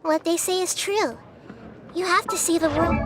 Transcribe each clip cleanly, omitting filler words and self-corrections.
What they say is true. You have to see the world.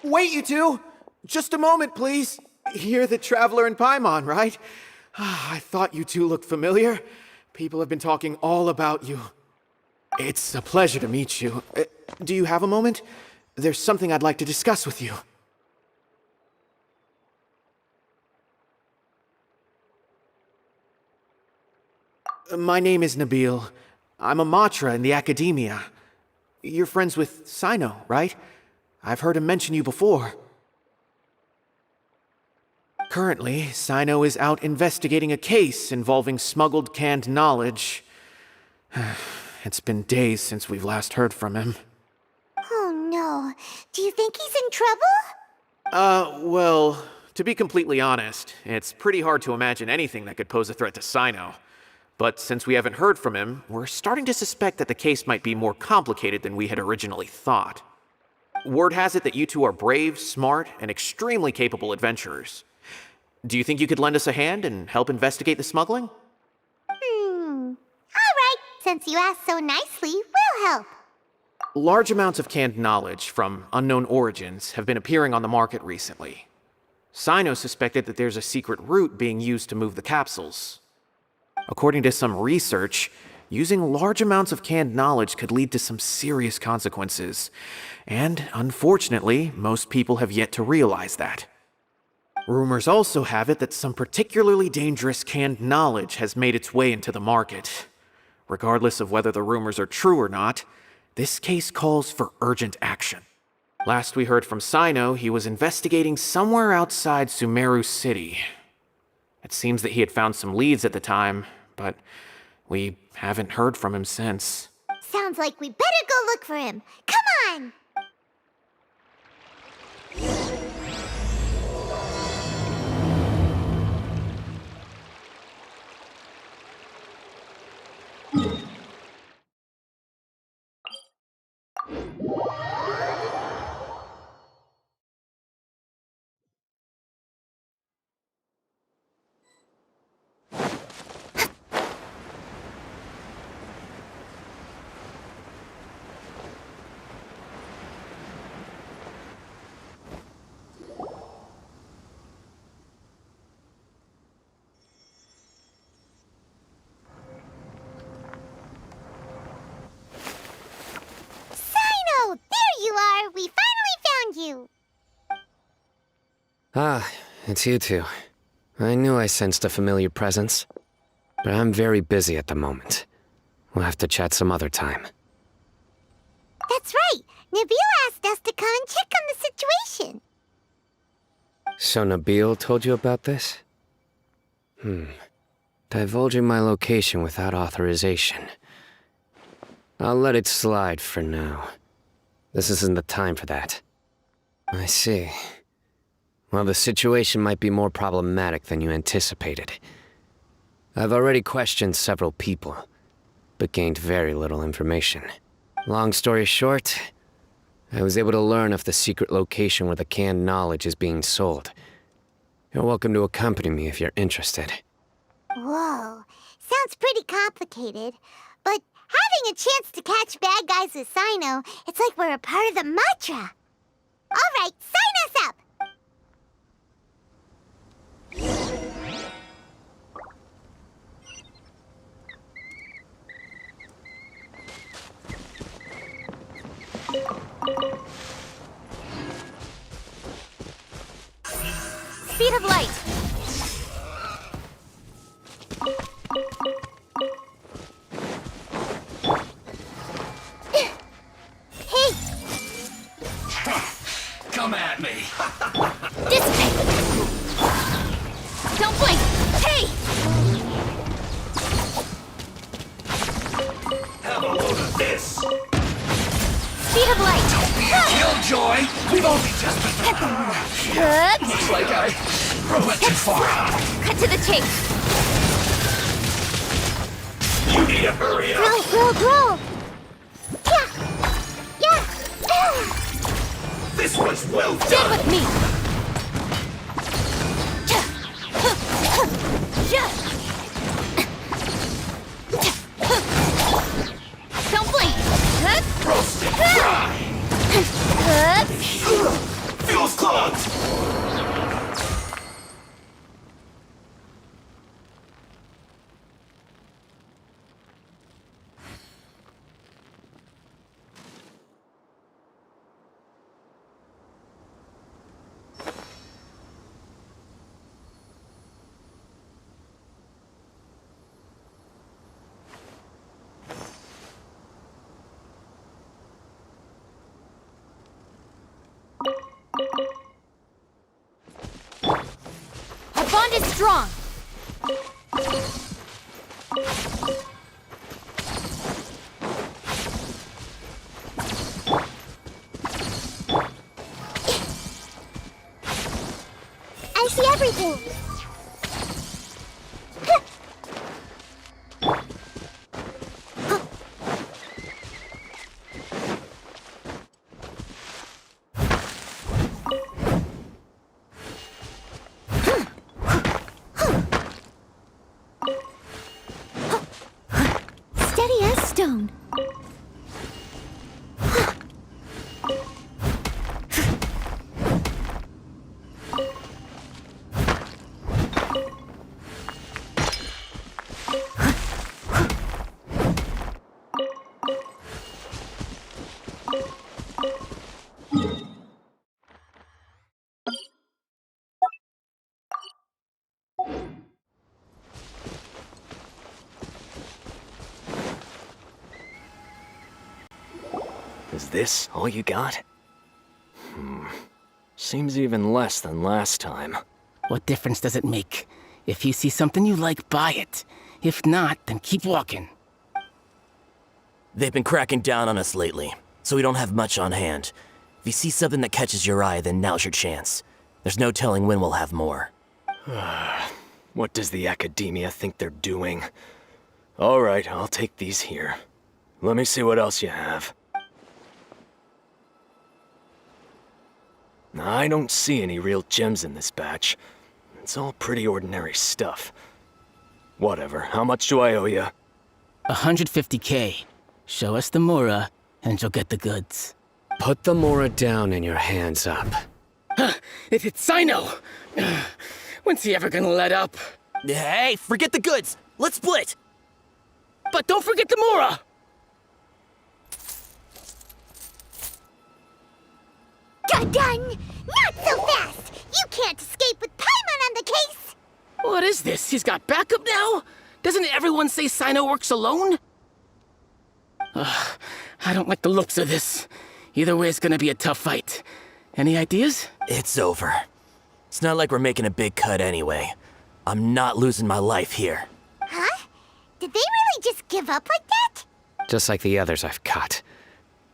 Wait, you two! Just a moment, please. You're the Traveler in Paimon, right? I thought you two looked familiar. People have been talking all about you. It's a pleasure to meet you. Do you have a moment? There's something I'd like to discuss with you. My name is Nabil. I'm a Matra in the Academia. You're friends with Cyno, right? I've heard him mention you before. Currently, Cyno is out investigating a case involving smuggled canned knowledge. It's been days since we've last heard from him. Oh no. Do you think he's in trouble? Well, to be completely honest, it's pretty hard to imagine anything that could pose a threat to Cyno. But since we haven't heard from him, we're starting to suspect that the case might be more complicated than we had originally thought. Word has it that you two are brave, smart, and extremely capable adventurers. Do you think you could lend us a hand and help investigate the smuggling? Alright, since you asked so nicely, we'll help. Large amounts of canned knowledge from unknown origins have been appearing on the market recently. Cyno suspected that there's a secret route being used to move the capsules. According to some research, using large amounts of canned knowledge could lead to some serious consequences. And unfortunately, most people have yet to realize that. Rumors also have it that some particularly dangerous canned knowledge has made its way into the market. Regardless of whether the rumors are true or not, this case calls for urgent action. Last we heard from Cyno, he was investigating somewhere outside Sumeru City. It seems that he had found some leads at the time, but we haven't heard from him since. Sounds like we better go look for him. Come on! Cyno! There you are! We finally found you! Ah, it's you two. I knew I sensed a familiar presence. But I'm very busy at the moment. We'll have to chat some other time. That's right! Nabil asked us to come and check on the situation. So Nabil told you about this? Divulging my location without authorization. I'll let it slide for now. This isn't the time for that. I see. Well, the situation might be more problematic than you anticipated. I've already questioned several people, but gained very little information. Long story short, I was able to learn of the secret location where the canned knowledge is being sold. You're welcome to accompany me if you're interested. Whoa, sounds pretty complicated. But having a chance to catch bad guys with Cyno, it's like we're a part of the mantra. All right, sign us up! Speed of light! Hey! Come at me! Dissipate! Don't blink! Hey! Have a load of this! Speed of light! Killjoy! We've only just Good. Looks like I went too far. Cut to the chase! You need to hurry up! Grow! Yeah! This was well Stand done! with me! Don't blink! Roasted fry! Fuel's clogged! Our bond is strong! I see everything! Steady as stone. Is this all you got? Seems even less than last time. What difference does it make? If you see something you like, buy it. If not, then keep walking. They've been cracking down on us lately, so we don't have much on hand. If you see something that catches your eye, then now's your chance. There's no telling when we'll have more. What does the Academia think they're doing? Alright, I'll take these here. Let me see what else you have. I don't see any real gems in this batch. It's all pretty ordinary stuff. Whatever, how much do I owe you? 150K. Show us the Mora, and you'll get the goods. Put the Mora down and your hands up. It's Cyno! When's he ever gonna let up? Hey, forget the goods! Let's split! But don't forget the Mora! Dun-dun! Not so fast! You can't escape with Paimon on the case! What is this? He's got backup now? Doesn't everyone say Cyno works alone? I don't like the looks of this. Either way, it's gonna be a tough fight. Any ideas? It's over. It's not like we're making a big cut anyway. I'm not losing my life here. Huh? Did they really just give up like that? Just like the others I've cut.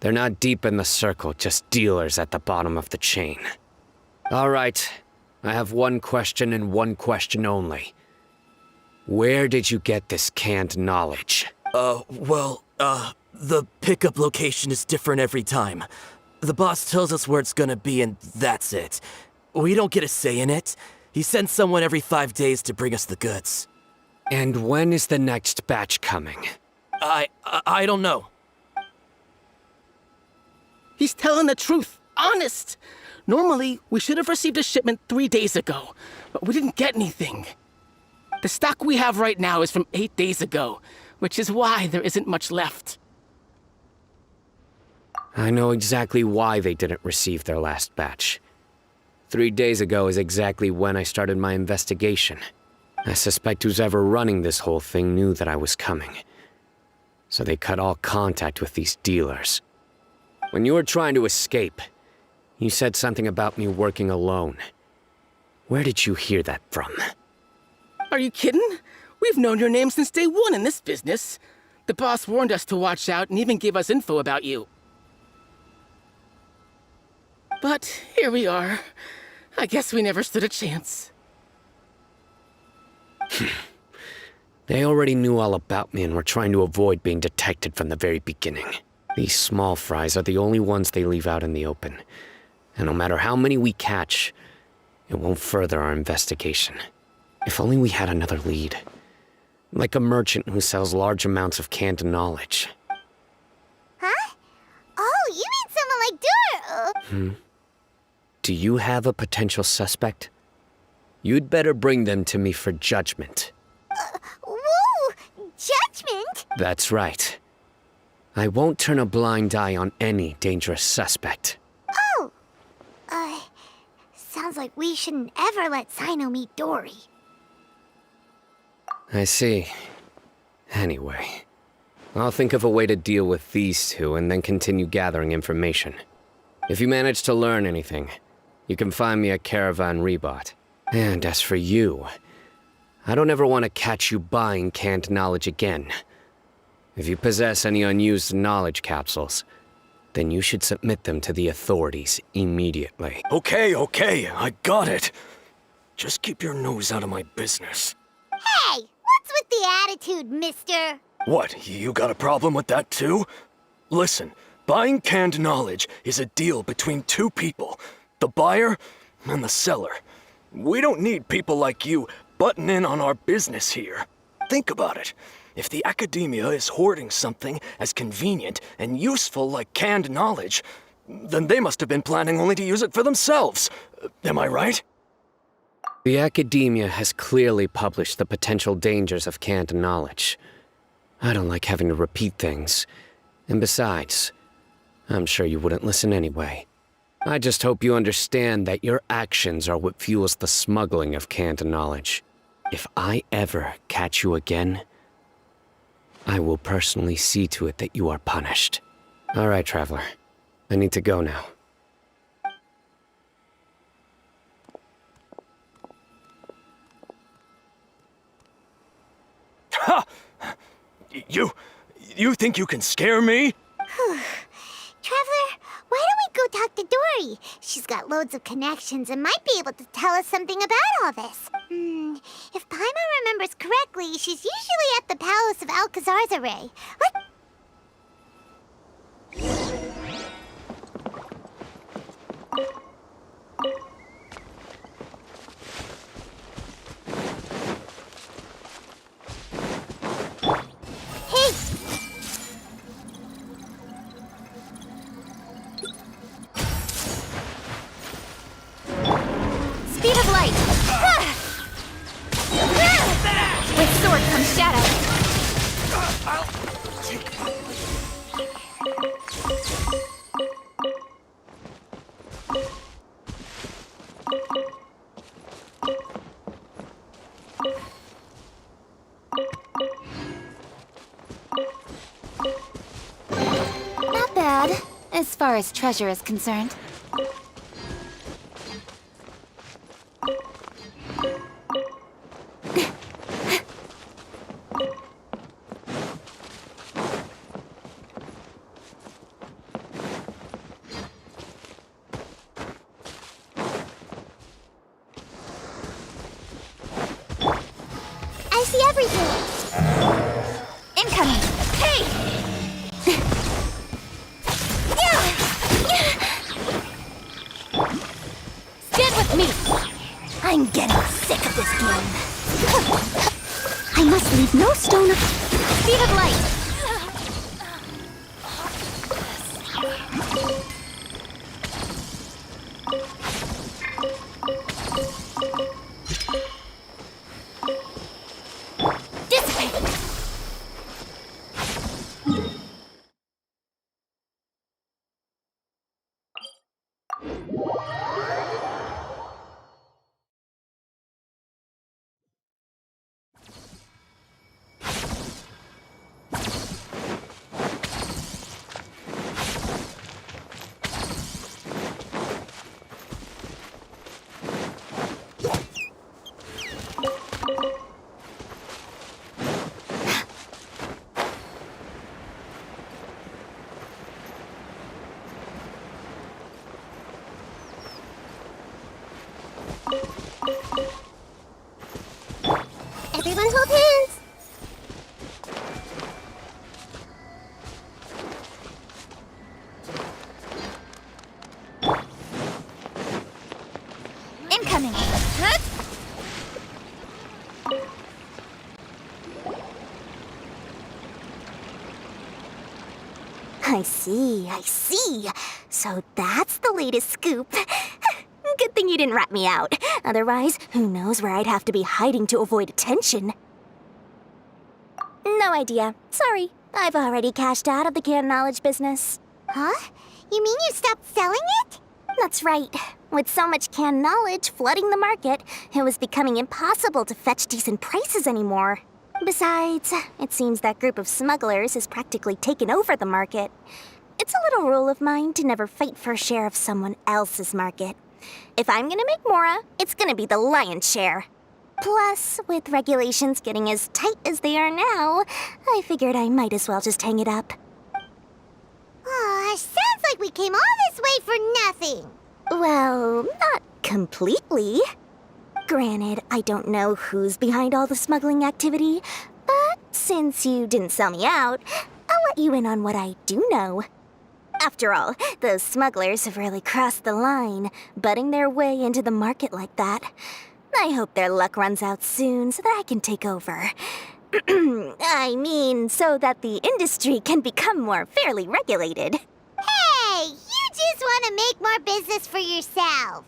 They're not deep in the circle, just dealers at the bottom of the chain. All right, I have one question and one question only. Where did you get this canned knowledge? The pickup location is different every time. The boss tells us where it's gonna be and that's it. We don't get a say in it. He sends someone every 5 days to bring us the goods. And when is the next batch coming? I don't know. He's telling the truth. Honest. Normally, we should have received a shipment 3 days ago, but we didn't get anything. The stock we have right now is from 8 days ago, which is why there isn't much left. I know exactly why they didn't receive their last batch. 3 days ago is exactly when I started my investigation. I suspect who's ever running this whole thing knew that I was coming. So they cut all contact with these dealers. When you were trying to escape, you said something about me working alone. Where did you hear that from? Are you kidding? We've known your name since day one in this business. The boss warned us to watch out and even gave us info about you. But here we are. I guess we never stood a chance. They already knew all about me and were trying to avoid being detected from the very beginning. These small fries are the only ones they leave out in the open. And no matter how many we catch, it won't further our investigation. If only we had another lead. Like a merchant who sells large amounts of canned knowledge. Huh? Oh, you mean someone like Dora? Do you have a potential suspect? You'd better bring them to me for judgment. Whoa! Judgment? That's right. I won't turn a blind eye on any dangerous suspect. Oh! Sounds like we shouldn't ever let Cyno meet Dory. I see. Anyway, I'll think of a way to deal with these two and then continue gathering information. If you manage to learn anything, you can find me at Caravan Rebot. And as for you, I don't ever want to catch you buying canned knowledge again. If you possess any unused knowledge capsules, then you should submit them to the authorities immediately. Okay, I got it. Just keep your nose out of my business. Hey! What's with the attitude, mister? What, you got a problem with that too? Listen, buying canned knowledge is a deal between two people, the buyer and the seller. We don't need people like you butting in on our business here. Think about it. If the Academia is hoarding something as convenient and useful like canned knowledge, then they must have been planning only to use it for themselves. Am I right? The Academia has clearly published the potential dangers of canned knowledge. I don't like having to repeat things. And besides, I'm sure you wouldn't listen anyway. I just hope you understand that your actions are what fuels the smuggling of canned knowledge. If I ever catch you again, I will personally see to it that you are punished. All right, Traveler. I need to go now. Ha! You think you can scare me? Traveler, why don't we go talk to Dory? She's got loads of connections and might be able to tell us something about all this. If Paimon remembers correctly, she's usually at the Palace of Alcazar's array. Hey! Speed of light! With sword comes shadow. Not bad, as far as treasure is concerned. I see everything! Incoming! Hey! Stand with me! I'm getting sick of this game. I must leave no stone of... Speed of light! Dissipate! Everyone hold hands! Incoming! I see. So that's the latest scoop. Good thing you didn't rat me out. Otherwise, who knows where I'd have to be hiding to avoid attention. No idea. Sorry. I've already cashed out of the canned knowledge business. Huh? You mean you stopped selling it? That's right. With so much canned knowledge flooding the market, it was becoming impossible to fetch decent prices anymore. Besides, it seems that group of smugglers has practically taken over the market. It's a little rule of mine to never fight for a share of someone else's market. If I'm gonna make Mora, it's gonna be the lion's share. Plus, with regulations getting as tight as they are now, I figured I might as well just hang it up. Sounds like we came all this way for nothing. Well, not completely. Granted, I don't know who's behind all the smuggling activity, but since you didn't sell me out, I'll let you in on what I do know. After all, those smugglers have really crossed the line, butting their way into the market like that. I hope their luck runs out soon so that I can take over. I mean, so that the industry can become more fairly regulated. Hey, you just want to make more business for yourself.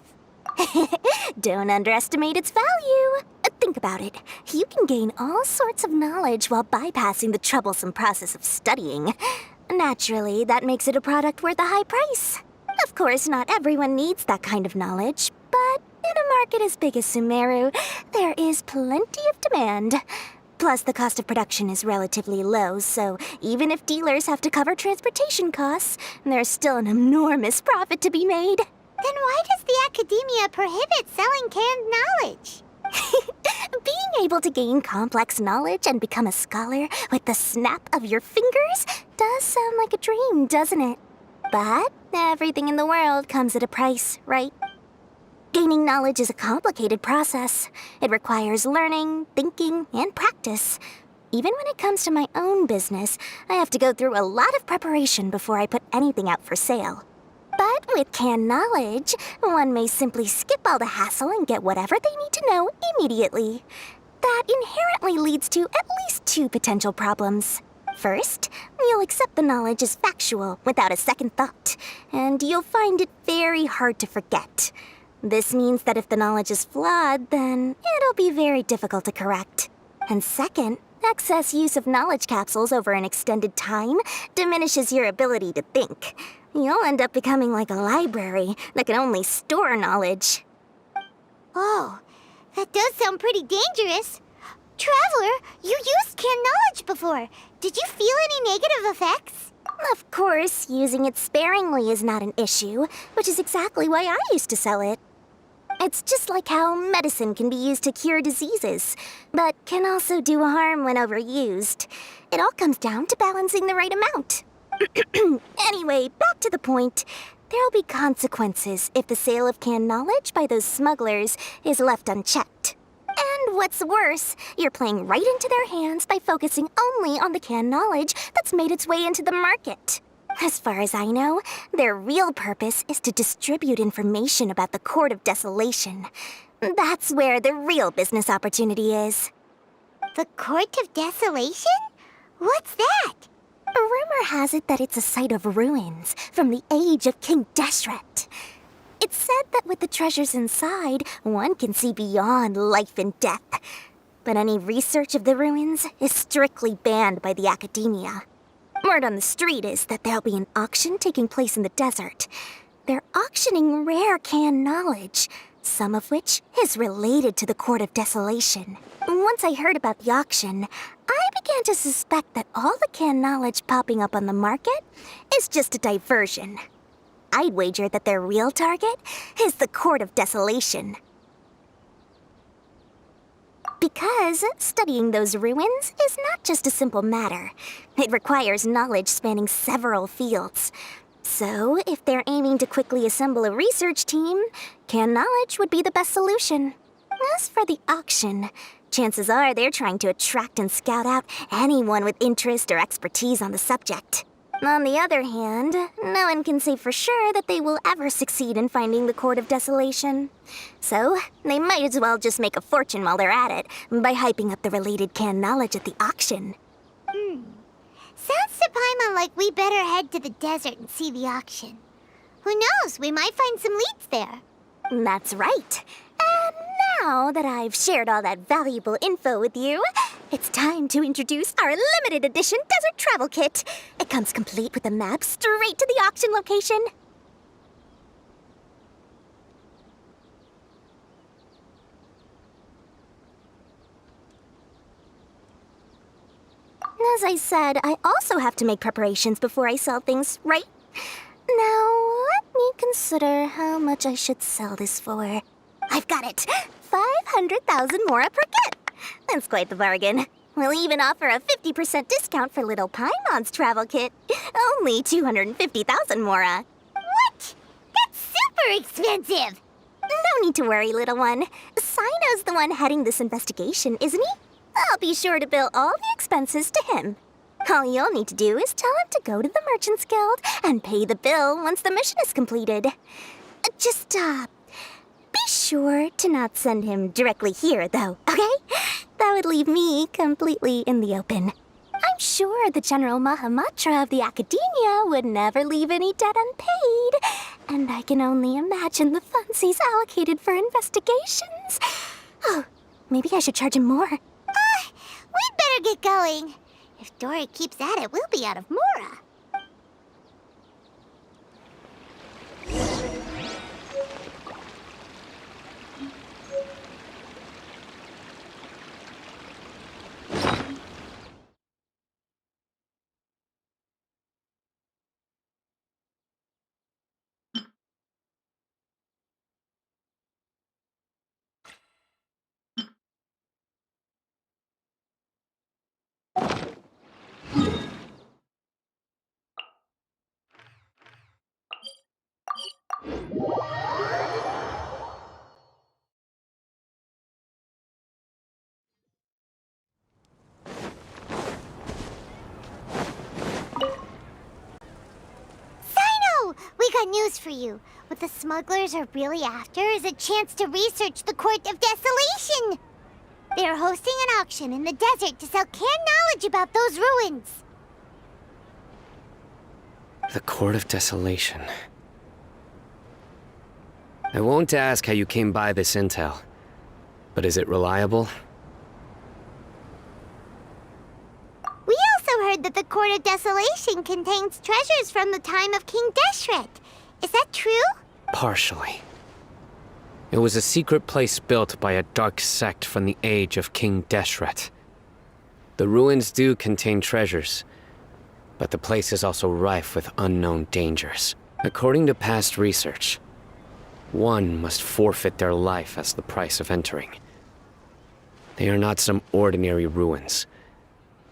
Don't underestimate its value. Think about it. You can gain all sorts of knowledge while bypassing the troublesome process of studying. Naturally, that makes it a product worth a high price. Of course, not everyone needs that kind of knowledge, but in a market as big as Sumeru, there is plenty of demand. Plus, the cost of production is relatively low, so even if dealers have to cover transportation costs, there's still an enormous profit to be made. Then why does the academia prohibit selling canned knowledge? Being able to gain complex knowledge and become a scholar with the snap of your fingers does sound like a dream, doesn't it? But everything in the world comes at a price, right? Gaining knowledge is a complicated process. It requires learning, thinking, and practice. Even when it comes to my own business, I have to go through a lot of preparation before I put anything out for sale. But with canned knowledge, one may simply skip all the hassle and get whatever they need to know immediately. That inherently leads to at least two potential problems. First, you'll accept the knowledge as factual without a second thought, and you'll find it very hard to forget. This means that if the knowledge is flawed, then it'll be very difficult to correct. And second, excess use of knowledge capsules over an extended time diminishes your ability to think. You'll end up becoming like a library that can only store knowledge. Oh, that does sound pretty dangerous. Traveler, you used canned knowledge before. Did you feel any negative effects? Of course, using it sparingly is not an issue, which is exactly why I used to sell it. It's just like how medicine can be used to cure diseases, but can also do harm when overused. It all comes down to balancing the right amount. Anyway, back to the point. There'll be consequences if the sale of canned knowledge by those smugglers is left unchecked. And what's worse, you're playing right into their hands by focusing only on the canned knowledge that's made its way into the market. As far as I know, their real purpose is to distribute information about the Court of Desolation. That's where the real business opportunity is. The Court of Desolation? What's that? Rumor has it that it's a site of ruins from the age of King Deshret. It's said that with the treasures inside, one can see beyond life and death. But any research of the ruins is strictly banned by the academia. Word on the street is that there'll be an auction taking place in the desert. They're auctioning rare canned knowledge, some of which is related to the Court of Desolation. Once I heard about the auction, I began to suspect that all the canned knowledge popping up on the market is just a diversion. I'd wager that their real target is the Court of Desolation. Because studying those ruins is not just a simple matter. It requires knowledge spanning several fields. So, if they're aiming to quickly assemble a research team, canned knowledge would be the best solution. As for the auction, chances are they're trying to attract and scout out anyone with interest or expertise on the subject. On the other hand, no one can say for sure that they will ever succeed in finding the Court of Desolation. So, they might as well just make a fortune while they're at it by hyping up the related canned knowledge at the auction. Sounds to Paimon like we better head to the desert and see the auction. Who knows, we might find some leads there. That's right. And now that I've shared all that valuable info with you, it's time to introduce our limited edition desert travel kit. It comes complete with a map straight to the auction location. As I said, I also have to make preparations before I sell things, right? Now, let me consider how much I should sell this for. I've got it! 500,000 mora per kit! That's quite the bargain. We'll even offer a 50% discount for little Paimon's travel kit. Only 250,000 mora. What? That's super expensive! No need to worry, little one. Cyno's the one heading this investigation, isn't he? I'll be sure to bill all the expenses to him. All you'll need to do is tell him to go to the Merchants Guild and pay the bill once the mission is completed. Just, be sure to not send him directly here, though, okay? That would leave me completely in the open. I'm sure the General Mahamatra of the Academia would never leave any debt unpaid, and I can only imagine the funds he's allocated for investigations. Oh, maybe I should charge him more. We'd better get going. If Dora keeps at it, we'll be out of mora. news for you. What the smugglers are really after is a chance to research the Court of Desolation. They are hosting an auction in the desert to sell canned knowledge about those ruins. The Court of Desolation. I won't ask how you came by this intel, but is it reliable? We also heard that the Court of Desolation contains treasures from the time of King Deshret. Is that true? Partially. It was a secret place built by a dark sect from the age of King Deshret. The ruins do contain treasures, but the place is also rife with unknown dangers. According to past research, one must forfeit their life as the price of entering. They are not some ordinary ruins,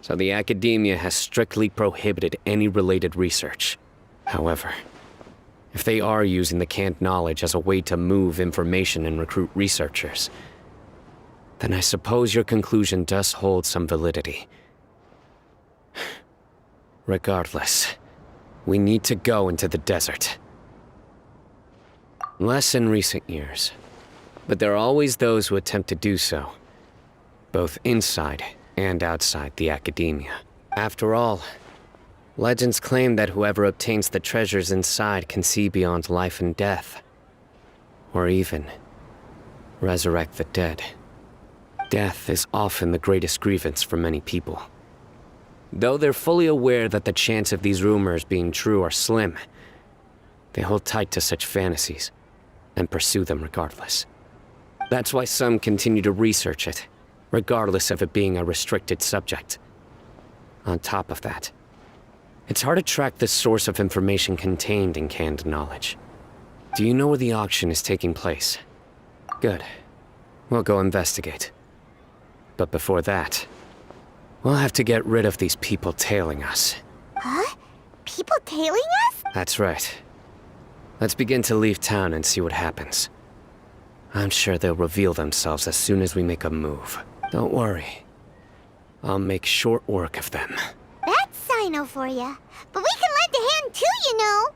so the academia has strictly prohibited any related research. However, if they are using the canned knowledge as a way to move information and recruit researchers, then I suppose your conclusion does hold some validity. Regardless, we need to go into the desert. Less in recent years, but there are always those who attempt to do so, both inside and outside the academia. After all, legends claim that whoever obtains the treasures inside can see beyond life and death, or even resurrect the dead. Death is often the greatest grievance for many people. Though they're fully aware that the chance of these rumors being true are slim, they hold tight to such fantasies and pursue them regardless. That's why some continue to research it, regardless of it being a restricted subject. On top of that, it's hard to track the source of information contained in canned knowledge. Do you know where the auction is taking place? Good. We'll go investigate. But before that, we'll have to get rid of these people tailing us. Huh? People tailing us? That's right. Let's begin to leave town and see what happens. I'm sure they'll reveal themselves as soon as we make a move. Don't worry. I'll make short work of them. That's Cyno for ya. But we can lend a hand too, you know.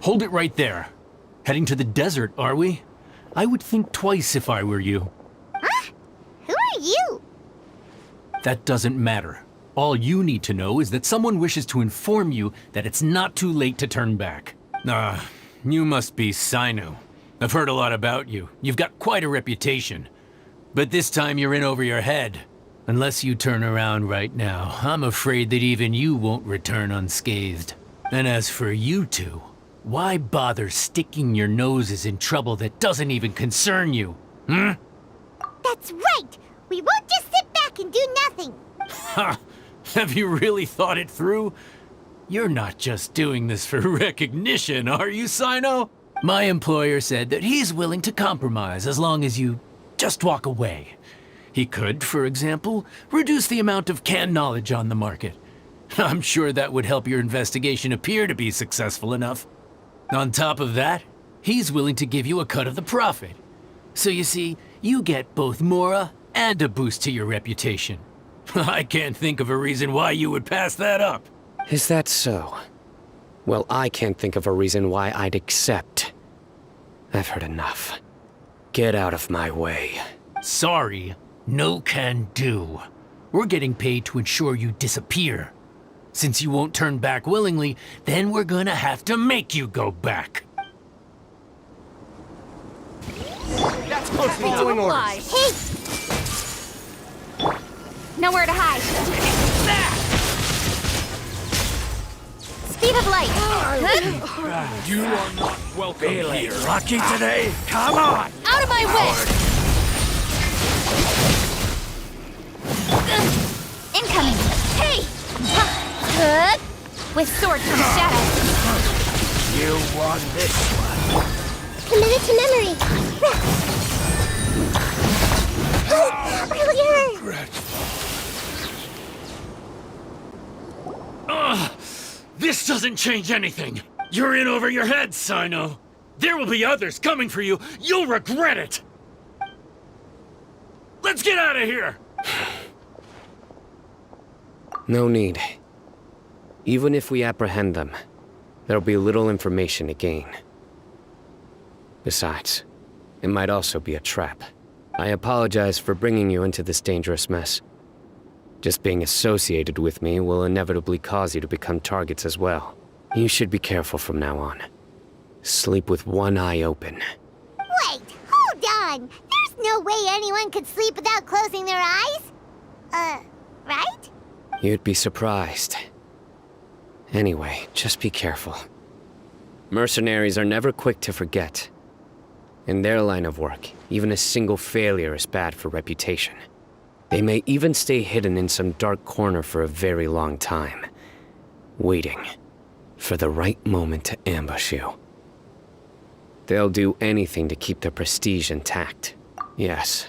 Hold it right there. Heading to the desert, are we? I would think twice if I were you. Huh? Who are you? That doesn't matter. All you need to know is that someone wishes to inform you that it's not too late to turn back. You must be Cyno. I've heard a lot about you. You've got quite a reputation. But this time you're in over your head. Unless you turn around right now, I'm afraid that even you won't return unscathed. And as for you two, why bother sticking your noses in trouble that doesn't even concern you? That's right! We won't just sit back and do nothing! Ha! Have you really thought it through? You're not just doing this for recognition, are you, Cyno? My employer said that he's willing to compromise as long as you just walk away. He could, for example, reduce the amount of canned knowledge on the market. I'm sure that would help your investigation appear to be successful enough. On top of that, he's willing to give you a cut of the profit. So you see, you get both Mora and a boost to your reputation. I can't think of a reason why you would pass that up. Is that so? Well, I can't think of a reason why I'd accept. I've heard enough. Get out of my way. Sorry, no can do. We're getting paid to ensure you disappear. Since you won't turn back willingly, then we're gonna have to make you go back. That's close to doing orders. Hey! Nowhere to hide. That! Speed of light. You are not welcome here. Lucky today? Come on! Out of my way! Incoming. Hey! With sword comes shadow. You won this one. Committed to memory. Earlier. This doesn't change anything. You're in over your head, Cyno. There will be others coming for you. You'll regret it. Let's get out of here. No need. Even if we apprehend them, there'll be little information to gain. Besides, it might also be a trap. I apologize for bringing you into this dangerous mess. Just being associated with me will inevitably cause you to become targets as well. You should be careful from now on. Sleep with one eye open. Wait, hold on. There's no way anyone could sleep without closing their eyes. Right? You'd be surprised. Anyway, just be careful. Mercenaries are never quick to forget. In their line of work, even a single failure is bad for reputation. They may even stay hidden in some dark corner for a very long time, waiting for the right moment to ambush you. They'll do anything to keep their prestige intact. Yes,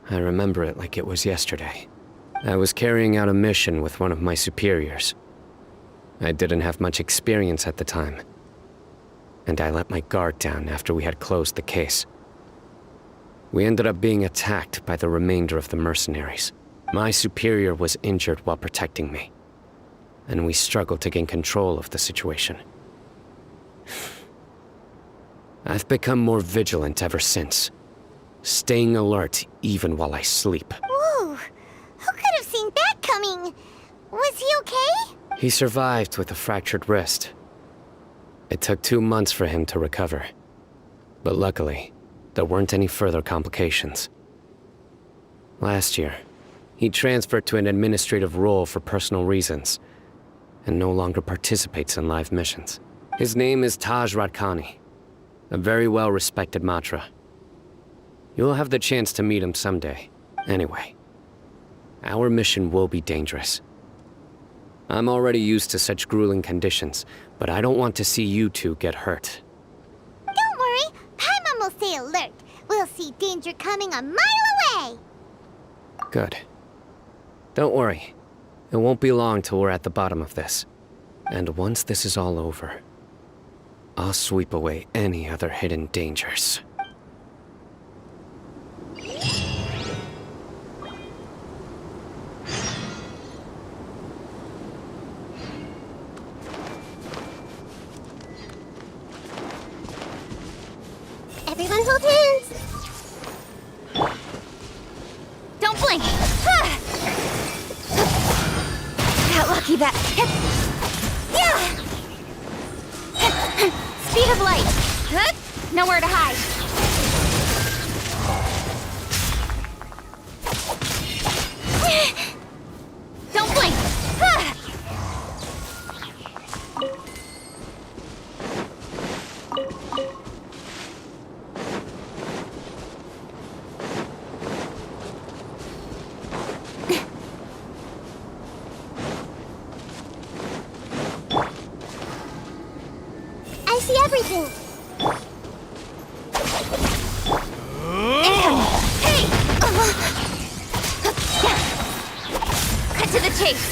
I remember it like it was yesterday. I was carrying out a mission with one of my superiors. I didn't have much experience at the time, and I let my guard down after we had closed the case. We ended up being attacked by the remainder of the mercenaries. My superior was injured while protecting me, and we struggled to gain control of the situation. I've become more vigilant ever since, staying alert even while I sleep. Whoa, who could have seen that coming? Was he okay? He survived with a fractured wrist. It took 2 months for him to recover, but luckily, there weren't any further complications. Last year, he transferred to an administrative role for personal reasons, and no longer participates in live missions. His name is Taj Radkani, a very well-respected Matra. You'll have the chance to meet him someday. Anyway, our mission will be dangerous. I'm already used to such grueling conditions, but I don't want to see you two get hurt. Don't worry, Paimon will stay alert. We'll see danger coming a mile away. Good. Don't worry. It won't be long till we're at the bottom of this. And once this is all over, I'll sweep away any other hidden dangers. Everyone hold hands. Don't blink! Got lucky that... Speed of light! Nowhere to hide. Don't blink! I see everything. Incoming! Hey! Cut to the chase!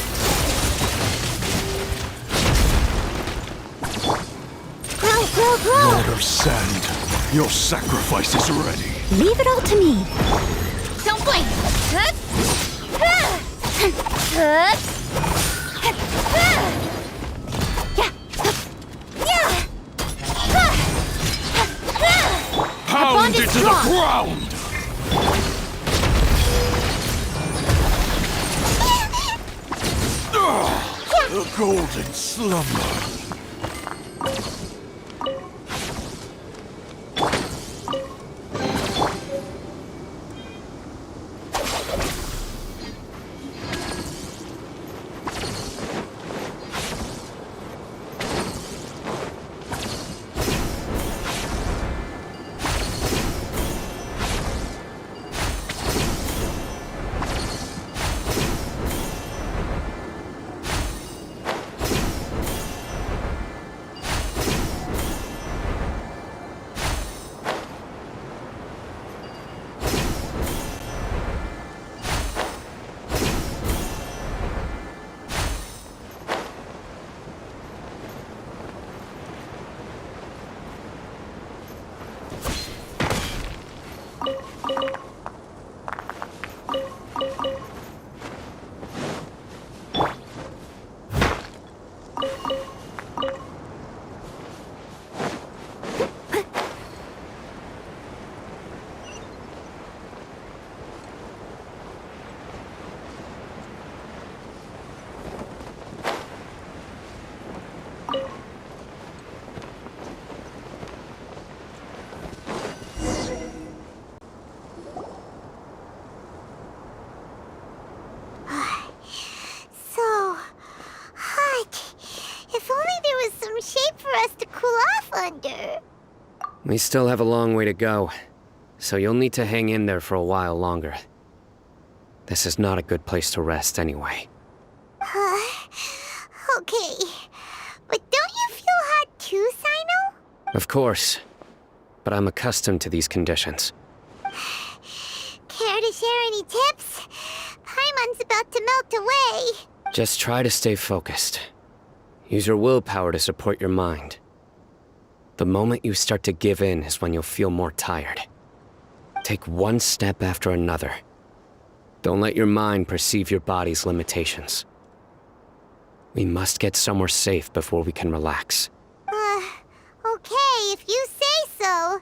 Grow. Lord of Sand, your sacrifice is ready. Leave it all to me. Don't blink! Pound is it to the strong. ground! The golden slumber. We still have a long way to go, so you'll need to hang in there for a while longer. This is not a good place to rest anyway. Okay. But don't you feel hot too, Cyno? Of course, but I'm accustomed to these conditions. Care to share any tips? Paimon's about to melt away. Just try to stay focused. Use your willpower to support your mind. The moment you start to give in is when you'll feel more tired. Take one step after another. Don't let your mind perceive your body's limitations. We must get somewhere safe before we can relax. Okay, if you say so.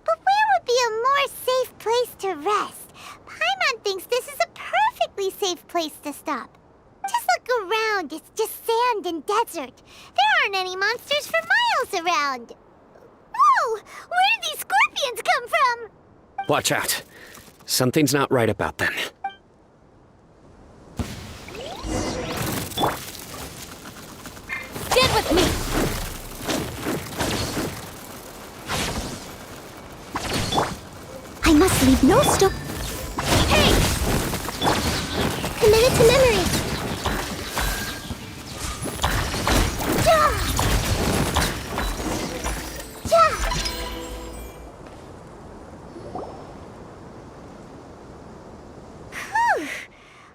But where would be a more safe place to rest? Paimon thinks this is a perfectly safe place to stop. Just look around, it's just sand and desert. There aren't any monsters for miles around. Whoa! Where did these scorpions come from? Watch out. Something's not right about them. Stand with me! I must leave no stone. Hey! Commit it to memory.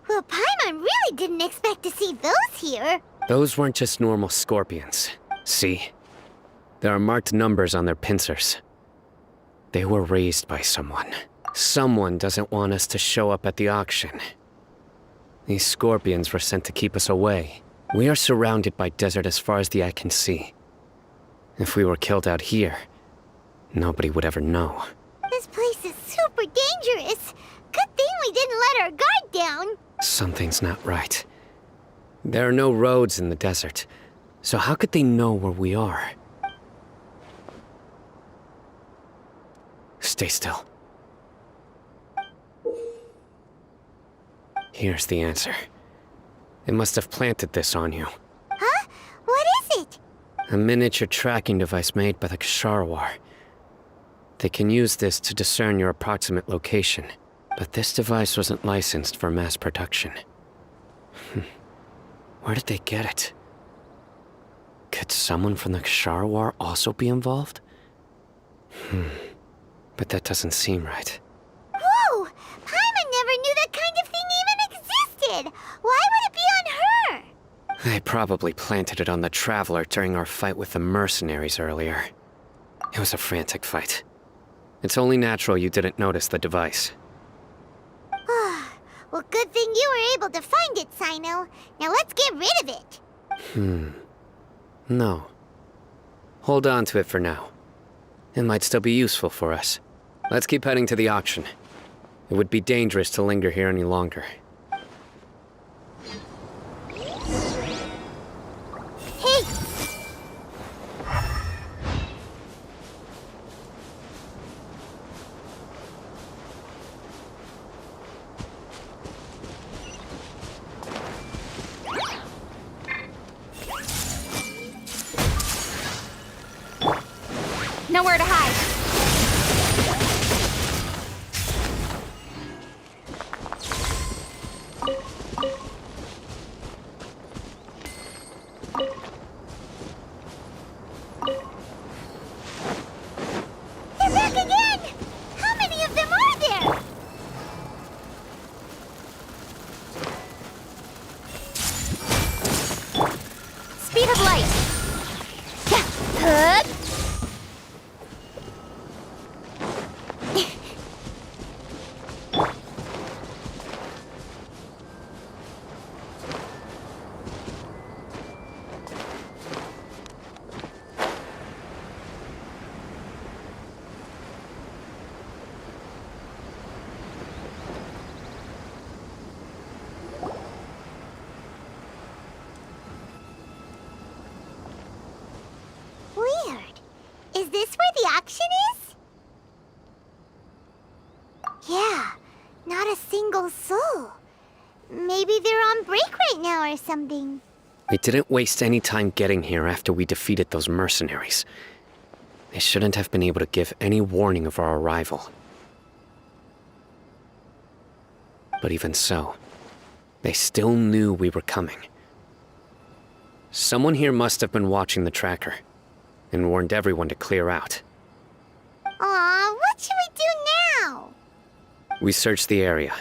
Well, Paimon really didn't expect to see those here. Those weren't just normal scorpions. See? There are marked numbers on their pincers. They were raised by someone. Someone doesn't want us to show up at the auction. These scorpions were sent to keep us away. We are surrounded by desert as far as the eye can see. If we were killed out here, nobody would ever know. This place is super dangerous. Good thing we didn't let our guard down. Something's not right. There are no roads in the desert, so how could they know where we are? Stay still. Here's the answer. They must have planted this on you. Huh? What is it? A miniature tracking device made by the Ksharawar. They can use this to discern your approximate location, but this device wasn't licensed for mass production. Where did they get it? Could someone from the Ksharawar also be involved? But that doesn't seem right. Whoa! Paimon never knew that kind of thing even existed! Why would it be on her? They probably planted it on the Traveler during our fight with the mercenaries earlier. It was a frantic fight. It's only natural you didn't notice the device. Well, good thing you were able to find it, Cyno. Now let's get rid of it. No. Hold on to it for now. It might still be useful for us. Let's keep heading to the auction. It would be dangerous to linger here any longer. Hey! Nowhere to hide. They're back again! How many of them are there? Speed of light. Hook. Weird. Is this where the auction is? Yeah, not a single soul. Maybe they're on break right now or something. We didn't waste any time getting here after we defeated those mercenaries. They shouldn't have been able to give any warning of our arrival. But even so, they still knew we were coming. Someone here must have been watching the tracker, and warned everyone to clear out. Aw, what should we do now? We searched the area.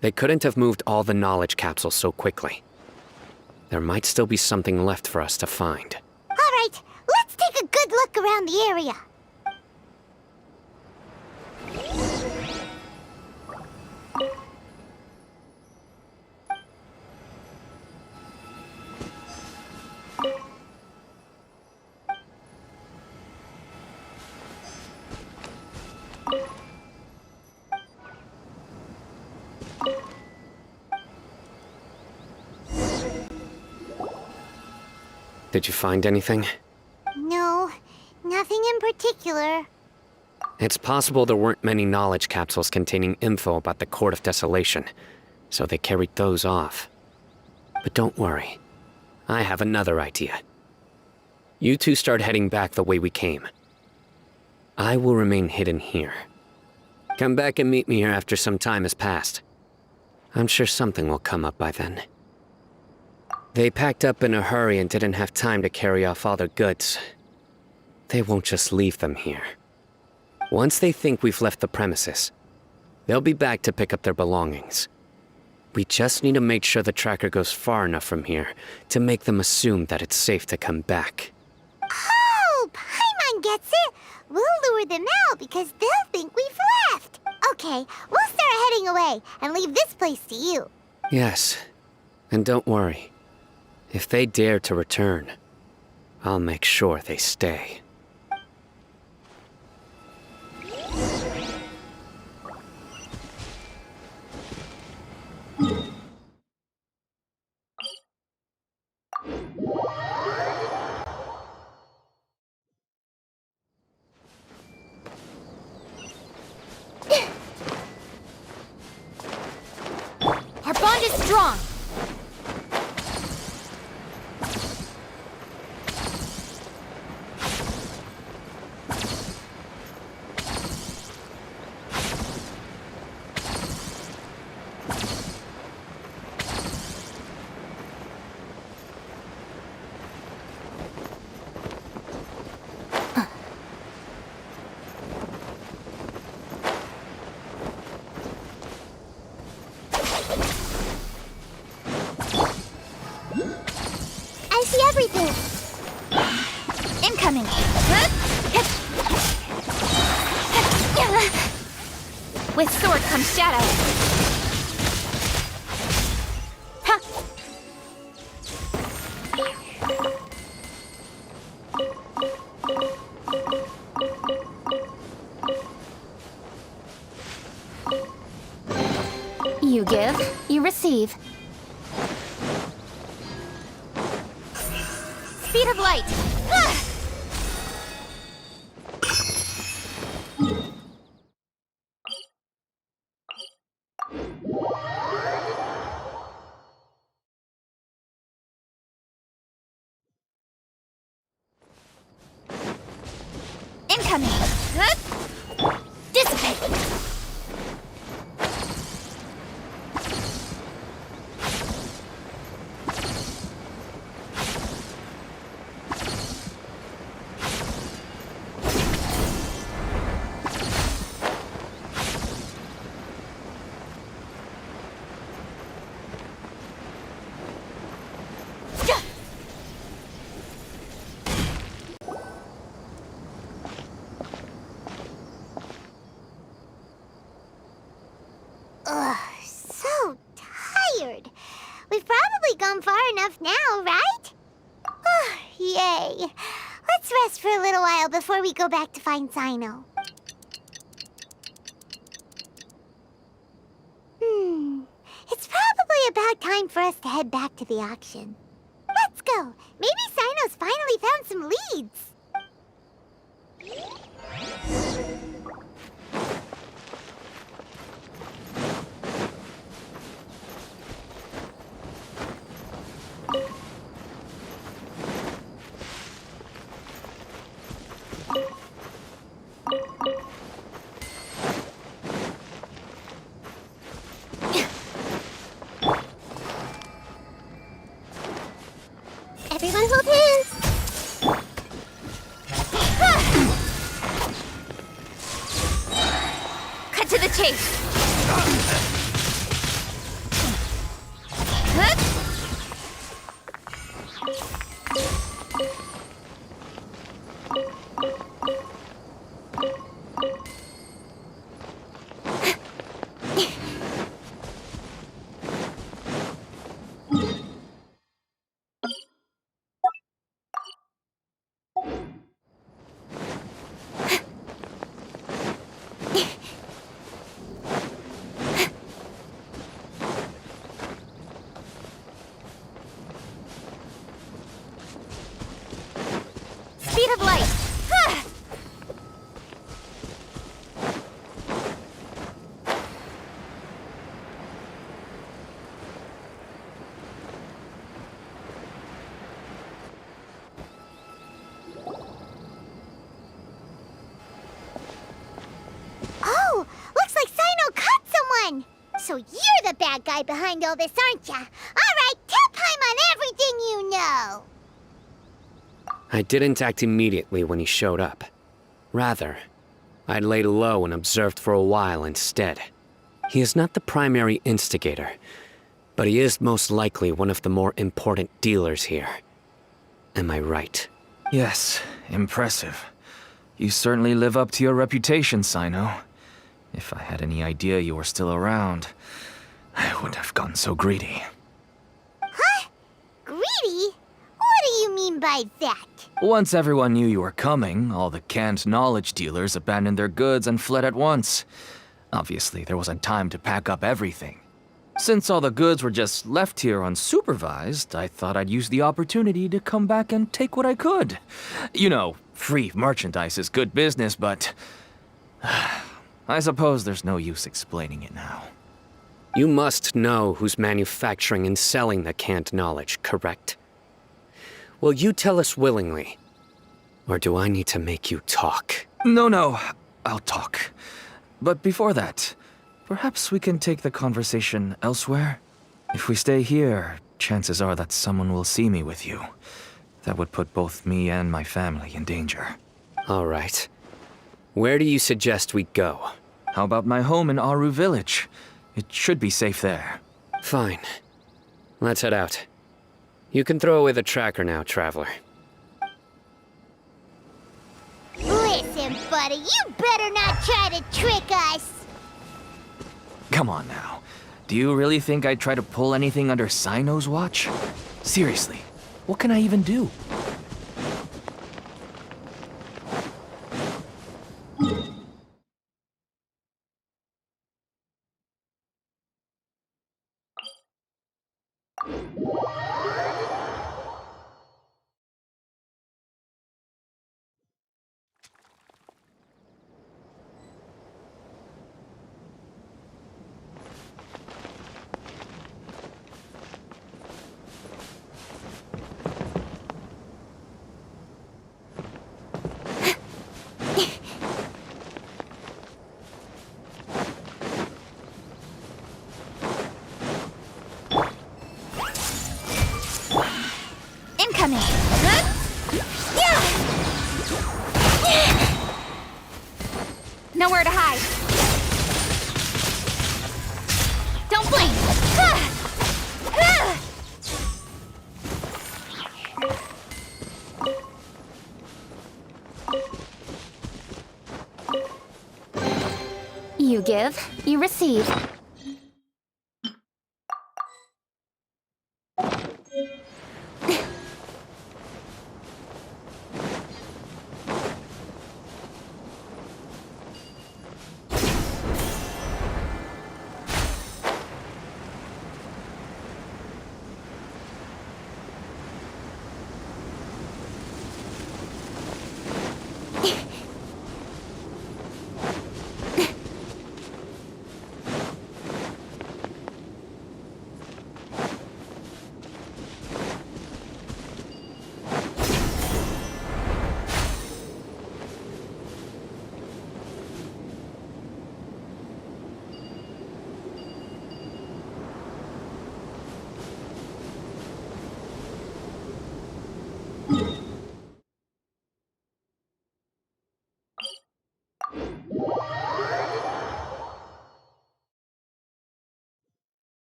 They couldn't have moved all the knowledge capsules so quickly. There might still be something left for us to find. All right, let's take a good look around the area. Did you find anything? No, nothing in particular. It's possible there weren't many knowledge capsules containing info about the Court of Desolation, so they carried those off. But don't worry. I have another idea. You two start heading back the way we came. I will remain hidden here. Come back and meet me here after some time has passed. I'm sure something will come up by then. They packed up in a hurry and didn't have time to carry off all their goods. They won't just leave them here. Once they think we've left the premises, they'll be back to pick up their belongings. We just need to make sure the tracker goes far enough from here to make them assume that it's safe to come back. Oh, Paimon gets it. We'll lure them out because they'll think we've left. Okay, we'll start heading away and leave this place to you. Yes, and don't worry. If they dare to return, I'll make sure they stay. Our bond is strong. I see everything. Incoming. With sword comes shadow. Ha! You give, you receive. Speed of light. Ah! Incoming. Dissipate. Ugh, so tired. We've probably gone far enough now, right? Yay. Let's rest for a little while before we go back to find Cyno. It's probably about time for us to head back to the auction. Let's go. Maybe Cyno's finally found some leads. So you're the bad guy behind all this, aren't ya? All right, tell Paimon on everything you know. I didn't act immediately when he showed up. Rather, I'd laid low and observed for a while instead. He is not the primary instigator, but he is most likely one of the more important dealers here. Am I right? Yes, impressive. You certainly live up to your reputation, Cyno. If I had any idea you were still around, I wouldn't have gotten so greedy. Huh? Greedy? What do you mean by that? Once everyone knew you were coming, all the canned knowledge dealers abandoned their goods and fled at once. Obviously, there wasn't time to pack up everything. Since all the goods were just left here unsupervised, I thought I'd use the opportunity to come back and take what I could. You know, free merchandise is good business, but I suppose there's no use explaining it now. You must know who's manufacturing and selling the canned knowledge, correct? Will you tell us willingly? Or do I need to make you talk? No, I'll talk. But before that, perhaps we can take the conversation elsewhere? If we stay here, chances are that someone will see me with you. That would put both me and my family in danger. All right. Where do you suggest we go? How about my home in Aru village? It should be safe there. Fine. Let's head out. You can throw away the tracker now, Traveler. Listen, buddy, you better not try to trick us. Come on now. Do you really think I'd try to pull anything under Cyno's watch? Seriously, what can I even do? Incoming. Nowhere to hide. Don't blink. You give, you receive.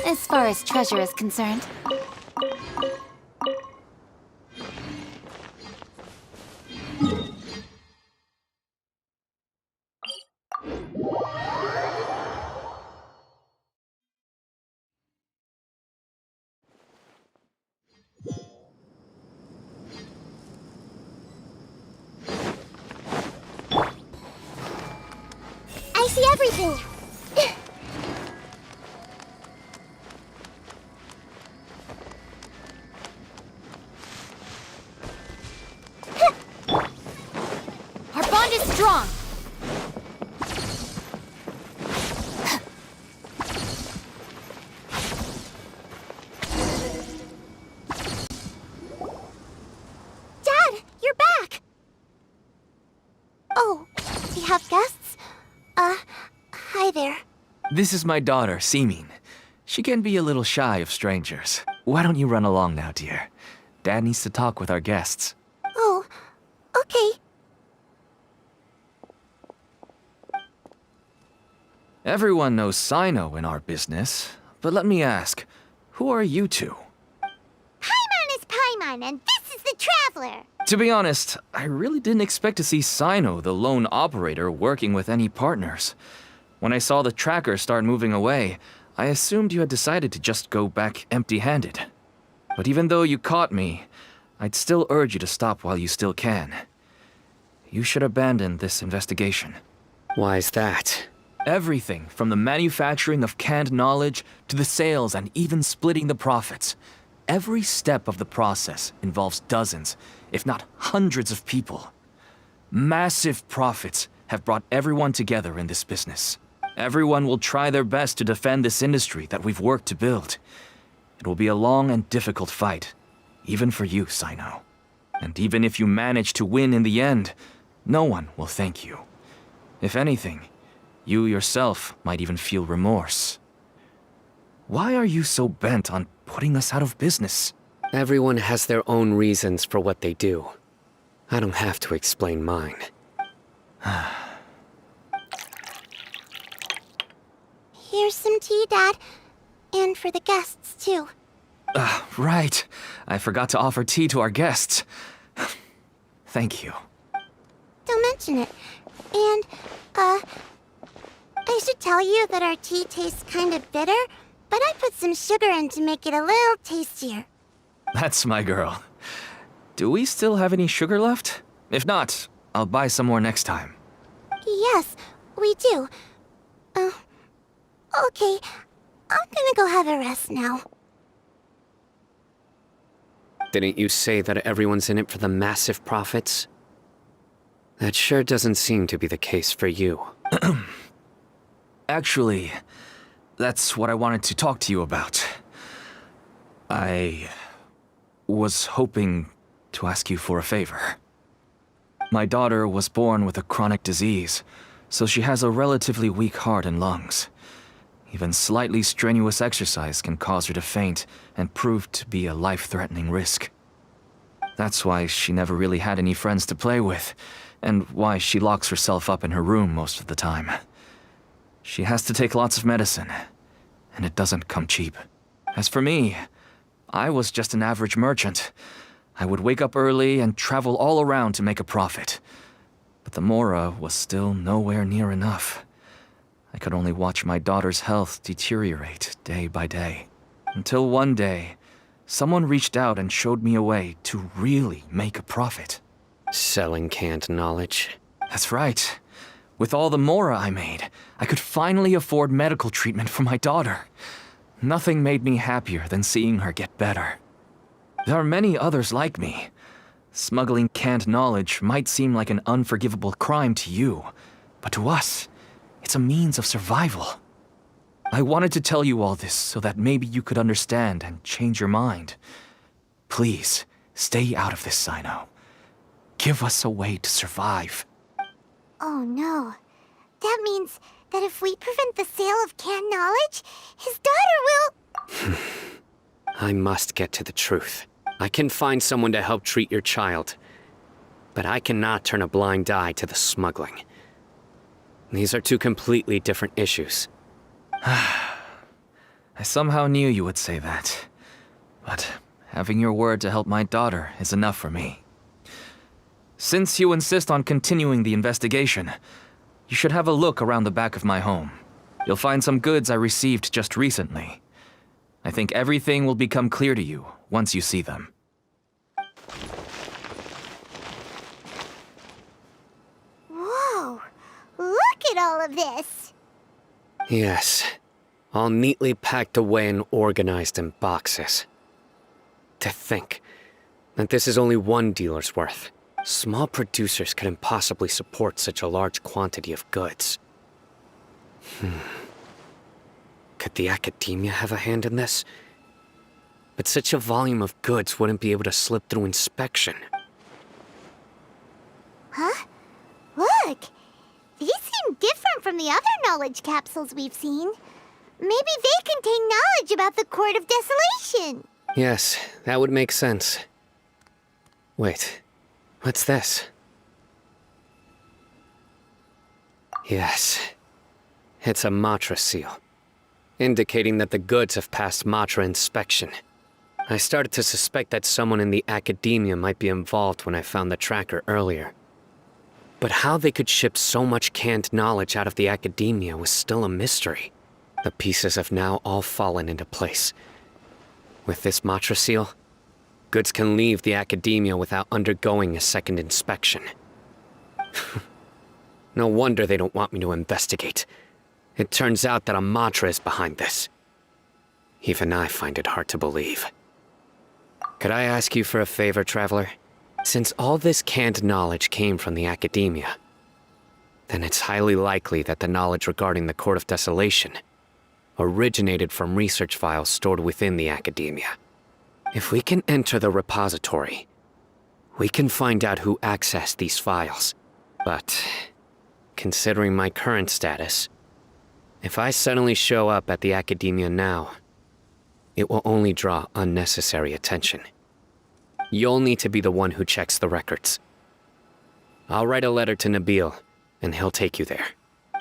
as far as treasure is concerned. I see everything. Our bond is strong. Dad, you're back. Oh, we have guests? Hi there. This is my daughter, Seeming. She can be a little shy of strangers. Why don't you run along now, dear? Dad needs to talk with our guests. Oh, okay. Everyone knows Cyno in our business, but let me ask, who are you two? Paimon is Paimon, and this is the Traveler. To be honest, I really didn't expect to see Cyno, the lone operator, working with any partners. When I saw the tracker start moving away, I assumed you had decided to just go back empty-handed. But even though you caught me, I'd still urge you to stop while you still can. You should abandon this investigation. Why is that? Everything from the manufacturing of canned knowledge to the sales and even splitting the profits. Every step of the process involves dozens, if not hundreds of people. Massive profits have brought everyone together in this business. Everyone will try their best to defend this industry that we've worked to build. It will be a long and difficult fight, even for you, Cyno. And even if you manage to win in the end, no one will thank you. If anything, you yourself might even feel remorse. Why are you so bent on putting us out of business? Everyone has their own reasons for what they do. I don't have to explain mine. Here's some tea, Dad. And for the guests, too. Right. I forgot to offer tea to our guests. Thank you. Don't mention it. And, I should tell you that our tea tastes kind of bitter, but I put some sugar in to make it a little tastier. That's my girl. Do we still have any sugar left? If not, I'll buy some more next time. Yes, we do. Okay. I'm gonna go have a rest now. Didn't you say that everyone's in it for the massive profits? That sure doesn't seem to be the case for you. Actually, that's what I wanted to talk to you about. I was hoping to ask you for a favor. My daughter was born with a chronic disease, so she has a relatively weak heart and lungs. Even slightly strenuous exercise can cause her to faint and prove to be a life-threatening risk. That's why she never really had any friends to play with, and why she locks herself up in her room most of the time. She has to take lots of medicine, and it doesn't come cheap. As for me, I was just an average merchant. I would wake up early and travel all around to make a profit. But the Mora was still nowhere near enough. I could only watch my daughter's health deteriorate day by day. Until one day, someone reached out and showed me a way to really make a profit. Selling canned knowledge? That's right. With all the Mora I made, I could finally afford medical treatment for my daughter. Nothing made me happier than seeing her get better. There are many others like me. Smuggling canned knowledge might seem like an unforgivable crime to you, but to us, it's a means of survival. I wanted to tell you all this so that maybe you could understand and change your mind. Please, stay out of this, Cyno. Give us a way to survive. Oh no. That means that if we prevent the sale of canned knowledge, his daughter will... I must get to the truth. I can find someone to help treat your child, but I cannot turn a blind eye to the smuggling. These are two completely different issues. I somehow knew you would say that. But having your word to help my daughter is enough for me. Since you insist on continuing the investigation, you should have a look around the back of my home. You'll find some goods I received just recently. I think everything will become clear to you once you see them. Whoa, look at all of this. Yes, all neatly packed away and organized in boxes. To think that this is only one dealer's worth. Small producers couldn't possibly support such a large quantity of goods. Could the academia have a hand in this? But such a volume of goods wouldn't be able to slip through inspection. Huh? Look! These seem different from the other knowledge capsules we've seen. Maybe they contain knowledge about the Court of Desolation. Yes, that would make sense. Wait, what's this? Yes, it's a Matra seal, indicating that the goods have passed Matra inspection. I started to suspect that someone in the academia might be involved when I found the tracker earlier. But how they could ship so much canned knowledge out of the academia was still a mystery. The pieces have now all fallen into place. With this Matra seal, goods can leave the academia without undergoing a second inspection. No wonder they don't want me to investigate. It turns out that a Matra is behind this. Even I find it hard to believe. Could I ask you for a favor, Traveler? Since all this canned knowledge came from the academia, then it's highly likely that the knowledge regarding the Court of Desolation originated from research files stored within the academia. If we can enter the repository, we can find out who accessed these files. But, considering my current status, if I suddenly show up at the academia now, it will only draw unnecessary attention. You'll need to be the one who checks the records. I'll write a letter to Nabil, and he'll take you there.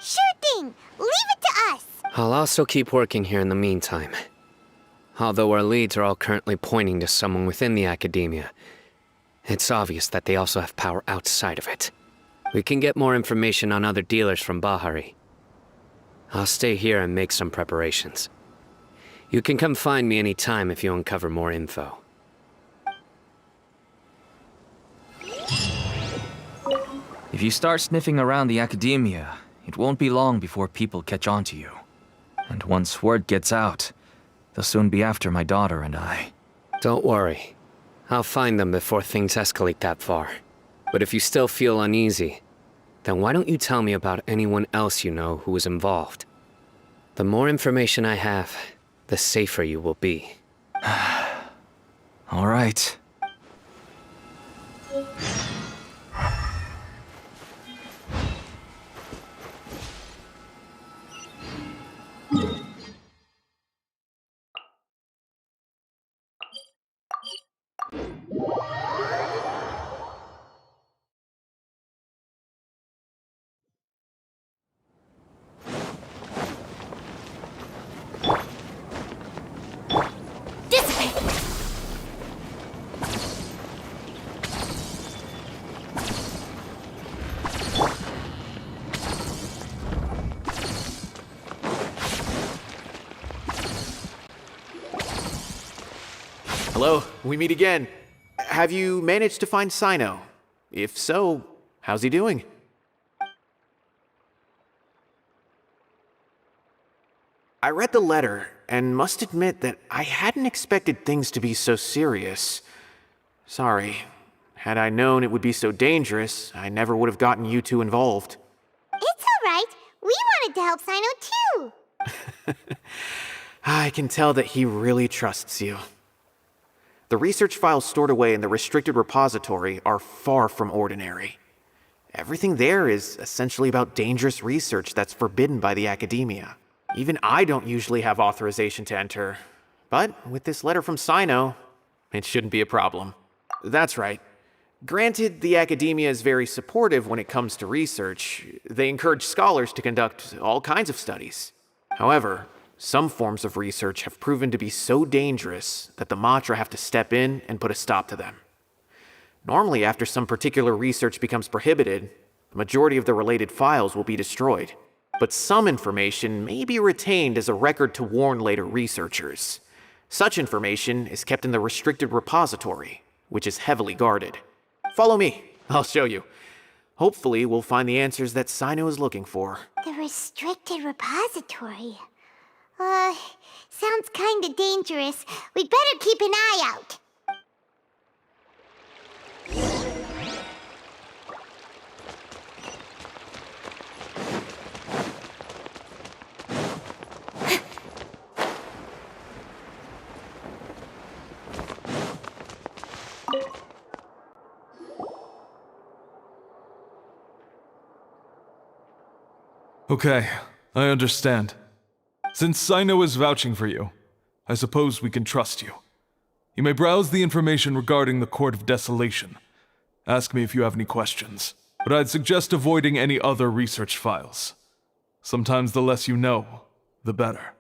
Sure thing! Leave it to us! I'll also keep working here in the meantime. Although our leads are all currently pointing to someone within the academia, it's obvious that they also have power outside of it. We can get more information on other dealers from Bahari. I'll stay here and make some preparations. You can come find me any time if you uncover more info. If you start sniffing around the academia, it won't be long before people catch on to you. And once word gets out, they'll soon be after my daughter and I. Don't worry. I'll find them before things escalate that far. But if you still feel uneasy, then why don't you tell me about anyone else you know who was involved? The more information I have, the safer you will be. All right. Hello, we meet again. Have you managed to find Cyno? If so, how's he doing? I read the letter and must admit that I hadn't expected things to be so serious. Sorry. Had I known it would be so dangerous, I never would have gotten you two involved. It's alright. We wanted to help Cyno too. I can tell that he really trusts you. The research files stored away in the restricted repository are far from ordinary. Everything there is essentially about dangerous research that's forbidden by the academia. Even I don't usually have authorization to enter, but with this letter from Cyno, it shouldn't be a problem. That's right. Granted, the academia is very supportive when it comes to research. They encourage scholars to conduct all kinds of studies. However, Some forms of research have proven to be so dangerous that the Matra have to step in and put a stop to them. Normally, after some particular research becomes prohibited, the majority of the related files will be destroyed. But some information may be retained as a record to warn later researchers. Such information is kept in the restricted repository, which is heavily guarded. Follow me, I'll show you. Hopefully, we'll find the answers that Cyno is looking for. The restricted repository. Sounds kinda dangerous. We'd better keep an eye out. Okay, I understand. Since Cyno is vouching for you, I suppose we can trust you. You may browse the information regarding the Court of Desolation. Ask me if you have any questions, but I'd suggest avoiding any other research files. Sometimes the less you know, the better.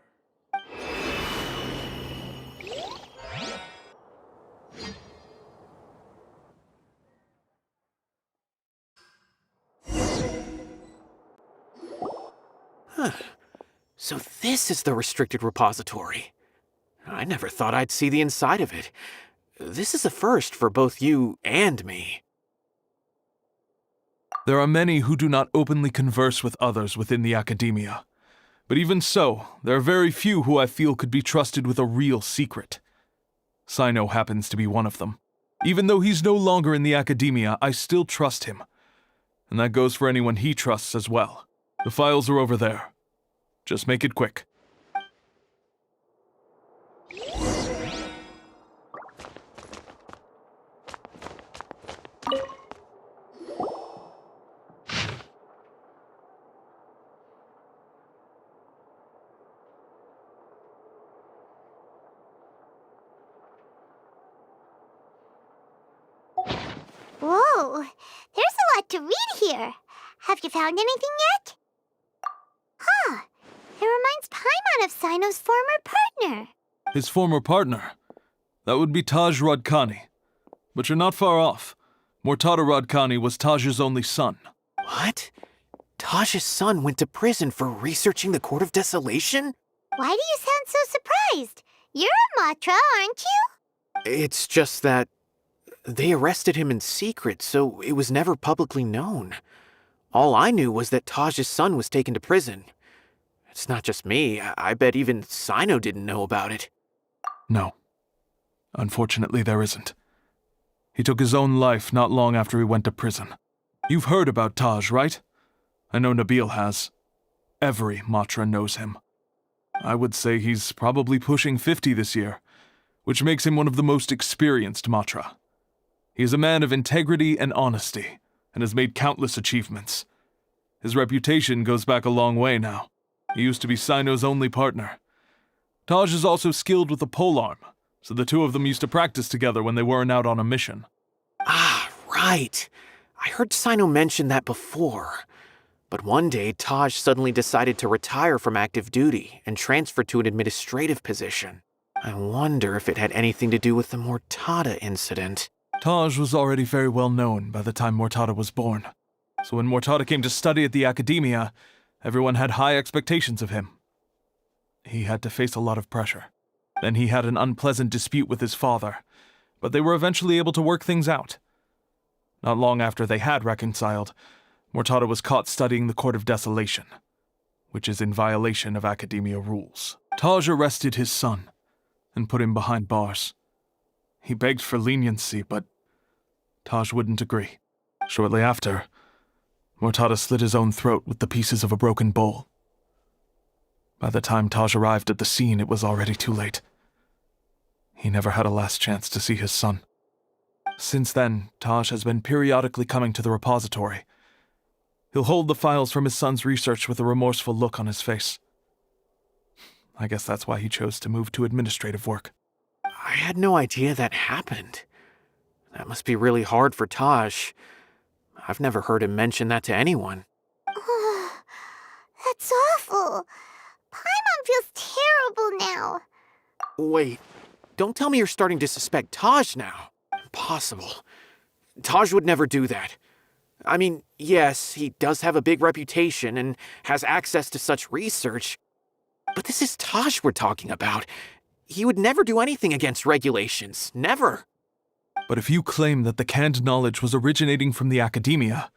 So this is the restricted repository. I never thought I'd see the inside of it. This is a first for both you and me. There are many who do not openly converse with others within the academia. But even so, there are very few who I feel could be trusted with a real secret. Cyno happens to be one of them. Even though he's no longer in the academia, I still trust him. And that goes for anyone he trusts as well. The files are over there. Just make it quick. Whoa, there's a lot to read here. Have you found anything yet? Huh, it reminds Paimon of Cyno's former partner. His former partner? That would be Taj Radkani. But you're not far off. Mortada Radkani was Taj's only son. What? Taj's son went to prison for researching the Court of Desolation? Why do you sound so surprised? You're a Matra, aren't you? It's just that they arrested him in secret, so it was never publicly known. All I knew was that Taj's son was taken to prison. It's not just me. I bet even Cyno didn't know about it. No. Unfortunately, there isn't. He took his own life not long after he went to prison. You've heard about Taj, right? I know Nabil has. Every Matra knows him. I would say he's probably pushing 50 this year, which makes him one of the most experienced Matra. He is a man of integrity and honesty, and has made countless achievements. His reputation goes back a long way now. He used to be Cyno's only partner. Taj is also skilled with the polearm, so the two of them used to practice together when they weren't out on a mission. Ah, right. I heard Cyno mention that before. But one day, Taj suddenly decided to retire from active duty and transfer to an administrative position. I wonder if it had anything to do with the Mortada incident. Taj was already very well known by the time Mortada was born. So when Mortada came to study at the academia, everyone had high expectations of him. He had to face a lot of pressure. Then he had an unpleasant dispute with his father, but they were eventually able to work things out. Not long after they had reconciled, Mortada was caught studying the Court of Desolation, which is in violation of academia rules. Taj arrested his son and put him behind bars. He begged for leniency, but Taj wouldn't agree. Shortly after, Mortada slit his own throat with the pieces of a broken bowl. By the time Taj arrived at the scene, it was already too late. He never had a last chance to see his son. Since then, Taj has been periodically coming to the repository. He'll hold the files from his son's research with a remorseful look on his face. I guess that's why he chose to move to administrative work. I had no idea that happened. That must be really hard for Taj. I've never heard him mention that to anyone. That's awful. Paimon feels terrible now. Wait, don't tell me you're starting to suspect Taj now. Impossible. Taj would never do that. I mean, yes, he does have a big reputation and has access to such research, but this is Taj we're talking about. He would never do anything against regulations. Never. But if you claim that the canned knowledge was originating from the academia,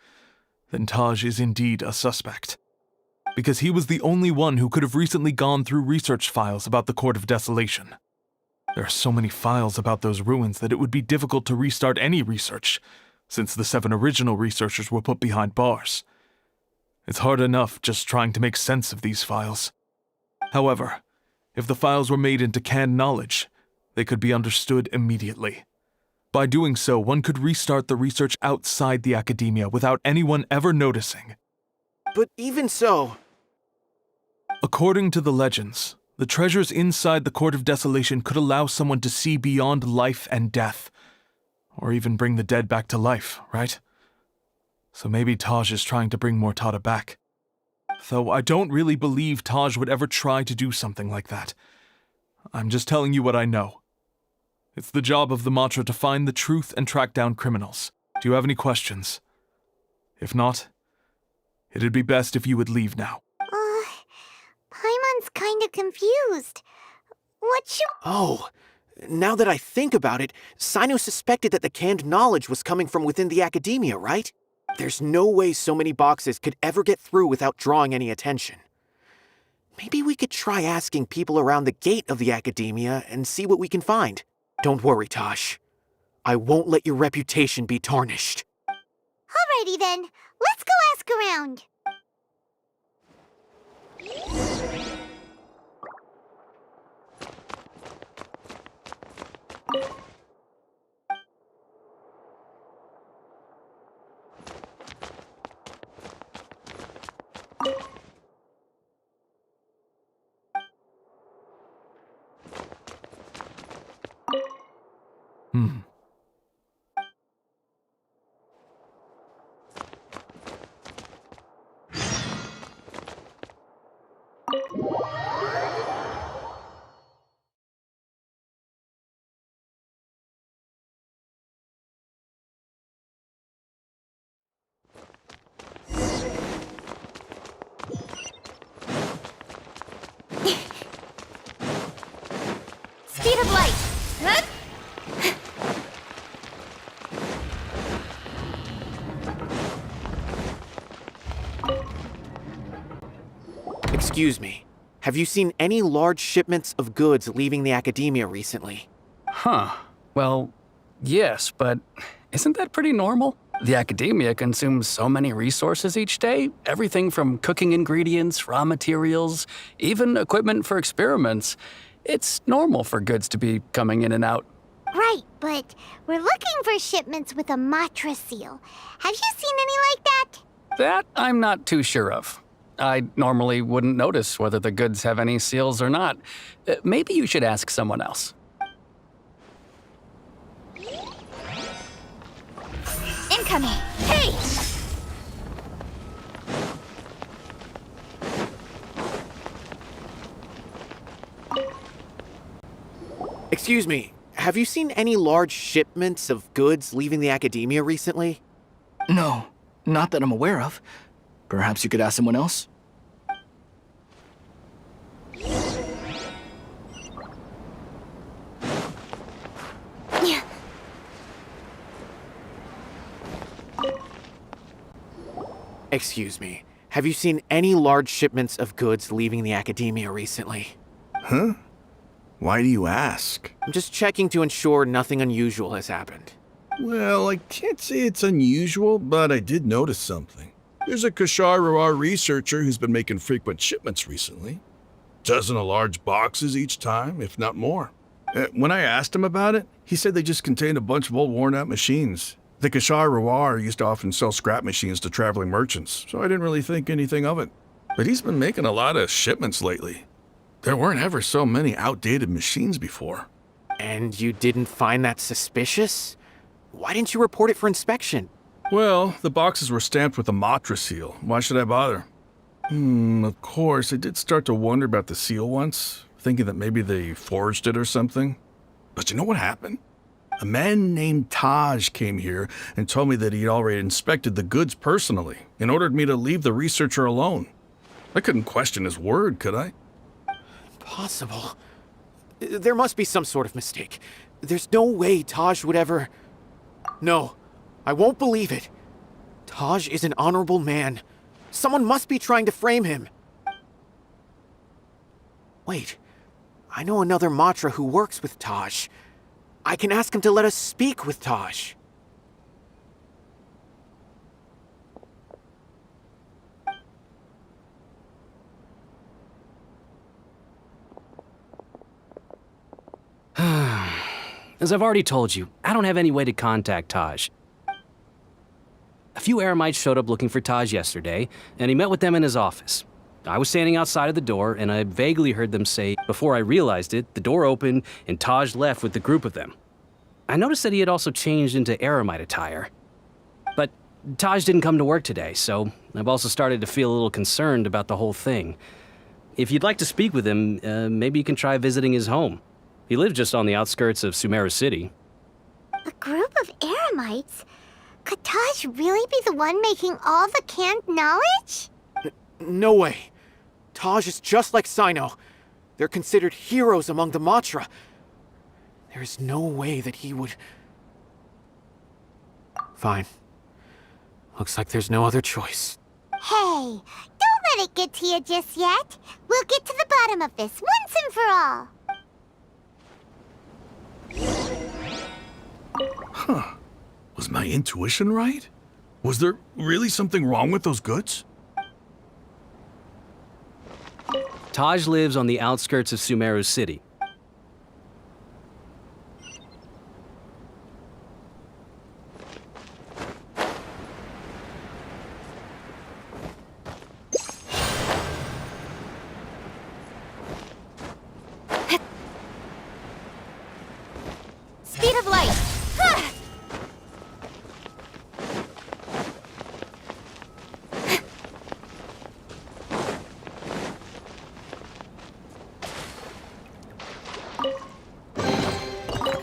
then Taj is indeed a suspect. Because he was the only one who could have recently gone through research files about the Court of Desolation. There are so many files about those ruins that it would be difficult to restart any research, since the 7 original researchers were put behind bars. It's hard enough just trying to make sense of these files. However, if the files were made into canned knowledge, they could be understood immediately. By doing so, one could restart the research outside the academia without anyone ever noticing. But even so... According to the legends, the treasures inside the Court of Desolation could allow someone to see beyond life and death, or even bring the dead back to life, right? So maybe Taj is trying to bring Mortada back. Though I don't really believe Taj would ever try to do something like that. I'm just telling you what I know. It's the job of the Matra to find the truth and track down criminals. Do you have any questions? If not, it'd be best if you would leave now. Paimon's kinda confused. What should... Oh, now that I think about it, Cyno suspected that the canned knowledge was coming from within the academia, right? There's no way so many boxes could ever get through without drawing any attention. Maybe we could try asking people around the gate of the academia and see what we can find. Don't worry, Tosh. I won't let your reputation be tarnished. Alrighty then, let's go ask around. Speed of light. Huh? Excuse me. Have you seen any large shipments of goods leaving the academia recently? Huh. Well, yes, but isn't that pretty normal? The academia consumes so many resources each day. Everything from cooking ingredients, raw materials, even equipment for experiments. It's normal for goods to be coming in and out. Right, but we're looking for shipments with a Matra seal. Have you seen any like that? That I'm not too sure of. I normally wouldn't notice whether the goods have any seals or not. Maybe you should ask someone else. Incoming. Hey! Excuse me, have you seen any large shipments of goods leaving the academia recently? No, not that I'm aware of. Perhaps you could ask someone else? Excuse me, have you seen any large shipments of goods leaving the academia recently? Huh? Why do you ask? I'm just checking to ensure nothing unusual has happened. Well, I can't say it's unusual, but I did notice something. There's a Kashar researcher who's been making frequent shipments recently. Dozen of large boxes each time, if not more. When I asked him about it, he said they just contained a bunch of old worn-out machines. The Kashar used to often sell scrap machines to traveling merchants, so I didn't really think anything of it. But he's been making a lot of shipments lately. There weren't ever so many outdated machines before. And you didn't find that suspicious? Why didn't you report it for inspection? Well, the boxes were stamped with a Matra seal. Why should I bother? Of course, I did start to wonder about the seal once, thinking that maybe they forged it or something. But you know what happened? A man named Taj came here and told me that he'd already inspected the goods personally and ordered me to leave the researcher alone. I couldn't question his word, could I? Impossible. There must be some sort of mistake. There's no way Taj would ever... No, I won't believe it. Taj is an honorable man. Someone must be trying to frame him. Wait, I know another Matra who works with Taj. I can ask him to let us speak with Taj. As I've already told you, I don't have any way to contact Taj. A few Eremites showed up looking for Taj yesterday, and he met with them in his office. I was standing outside of the door, and I vaguely heard them say, before I realized it, the door opened, and Taj left with the group of them. I noticed that he had also changed into Eremite attire. But Taj didn't come to work today, so I've also started to feel a little concerned about the whole thing. If you'd like to speak with him, maybe you can try visiting his home. He lives just on the outskirts of Sumeru City. A group of Eremites? Could Taj really be the one making all the canned knowledge? No way. Taj is just like Cyno. They're considered heroes among the Matra. There is no way that he would... Fine. Looks like there's no other choice. Hey, don't let it get to you just yet. We'll get to the bottom of this once and for all. Huh. Was my intuition right? Was there really something wrong with those goods? Taj lives on the outskirts of Sumeru City. Speed of light. Ha!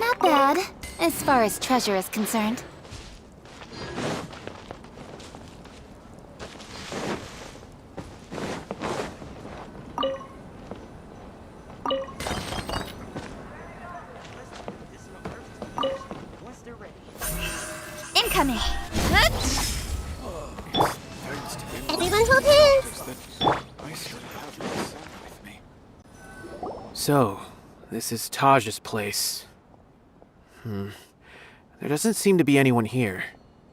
Not bad, as far as treasure is concerned. Incoming. Everyone hold hands. So, this is Taj's place. There doesn't seem to be anyone here.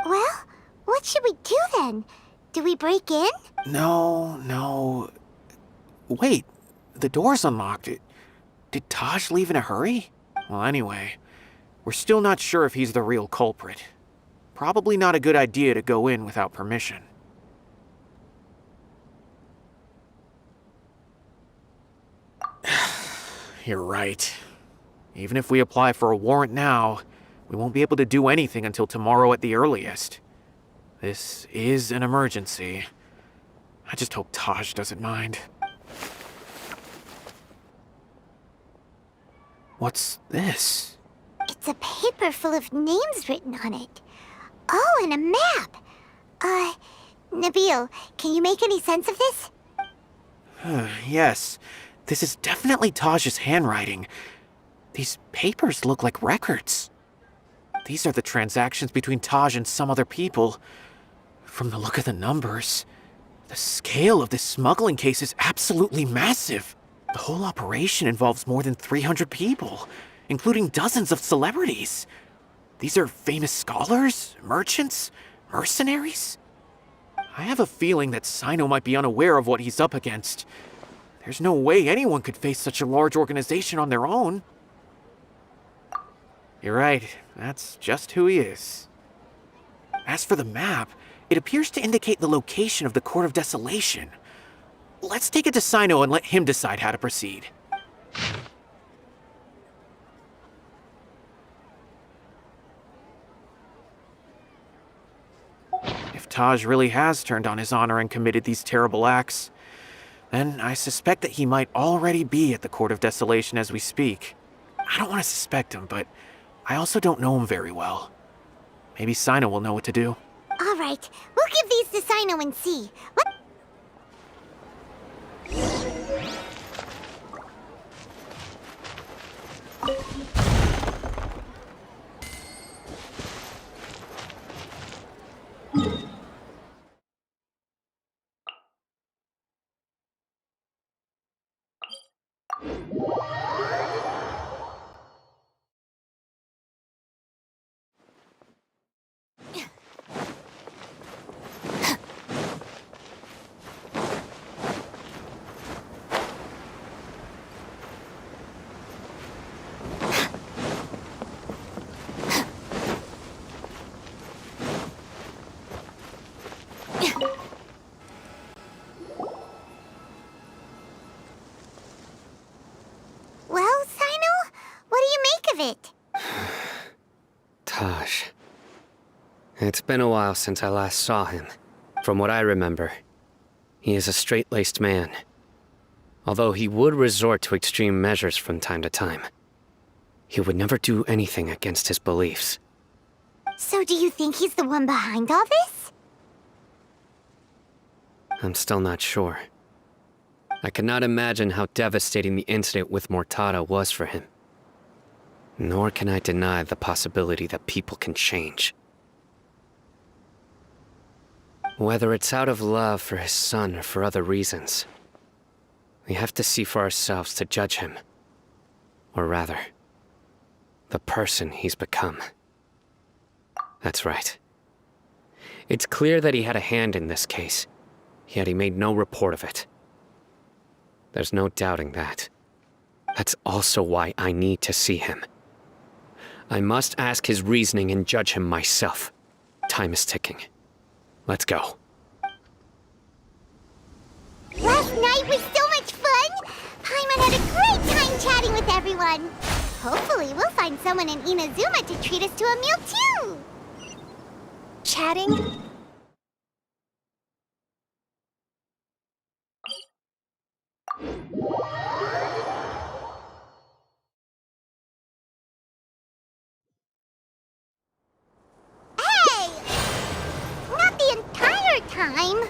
Well, what should we do then? Do we break in? No. Wait, the door's unlocked. Did Taj leave in a hurry? Well, anyway, we're still not sure if he's the real culprit. Probably not a good idea to go in without permission. You're right. Even if we apply for a warrant now, we won't be able to do anything until tomorrow at the earliest. This is an emergency. I just hope Taj doesn't mind. What's this? It's a paper full of names written on it. Oh, and a map. Nabil, can you make any sense of this? Yes, this is definitely Taj's handwriting. These papers look like records. These are the transactions between Taj and some other people. From the look of the numbers, the scale of this smuggling case is absolutely massive. The whole operation involves more than 300 people, including dozens of celebrities. These are famous scholars, merchants, mercenaries. I have a feeling that Cyno might be unaware of what he's up against. There's no way anyone could face such a large organization on their own. You're right, that's just who he is. As for the map, it appears to indicate the location of the Court of Desolation. Let's take it to Cyno and let him decide how to proceed. If Taj really has turned on his honor and committed these terrible acts, And I suspect that he might already be at the Court of Desolation as we speak. I don't want to suspect him, but I also don't know him very well. Maybe Cyno will know what to do. All right, we'll give these to Cyno and see. Well, Cyno, what do you make of it? Taj. It's been a while since I last saw him. From what I remember, he is a straight-laced man. Although he would resort to extreme measures from time to time, he would never do anything against his beliefs. So do you think he's the one behind all this? I'm still not sure. I cannot imagine how devastating the incident with Mortada was for him. Nor can I deny the possibility that people can change. Whether it's out of love for his son or for other reasons, we have to see for ourselves to judge him. Or rather, the person he's become. That's right. It's clear that he had a hand in this case, yet he made no report of it. There's no doubting that. That's also why I need to see him. I must ask his reasoning and judge him myself. Time is ticking. Let's go. Last night was so much fun! Paimon had a great time chatting with everyone. Hopefully we'll find someone in Inazuma to treat us to a meal too! Chatting? Hey! Not the entire time!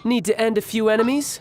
Need to end a few enemies?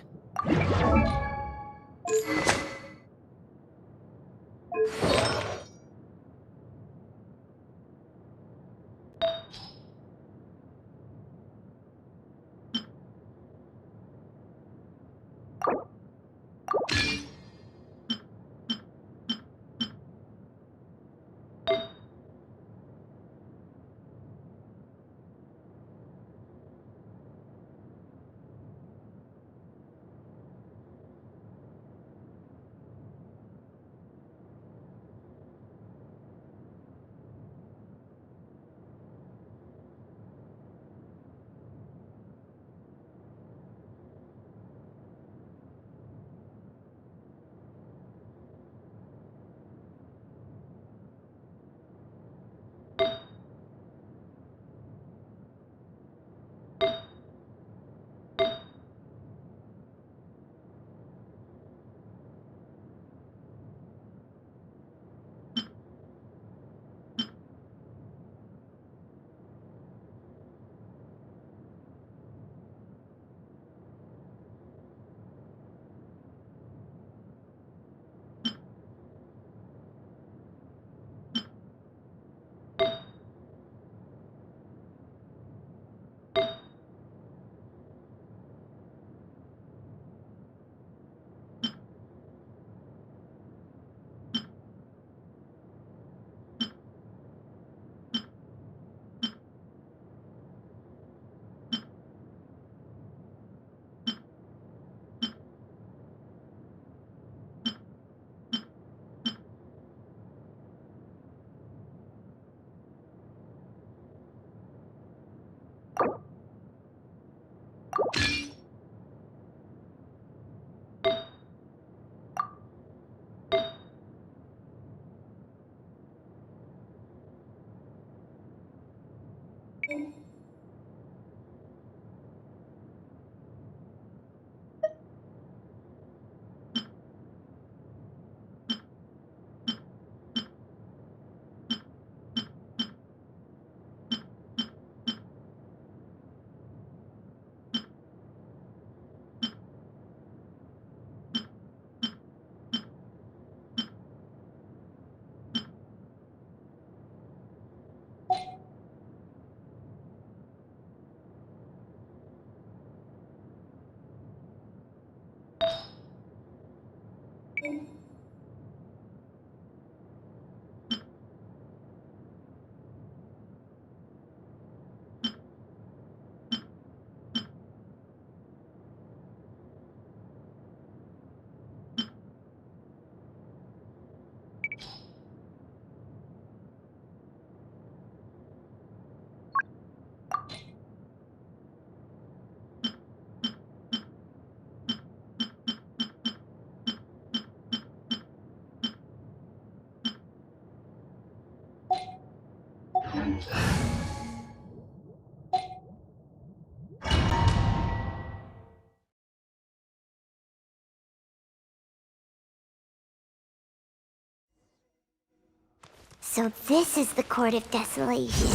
So this is the Court of Desolation.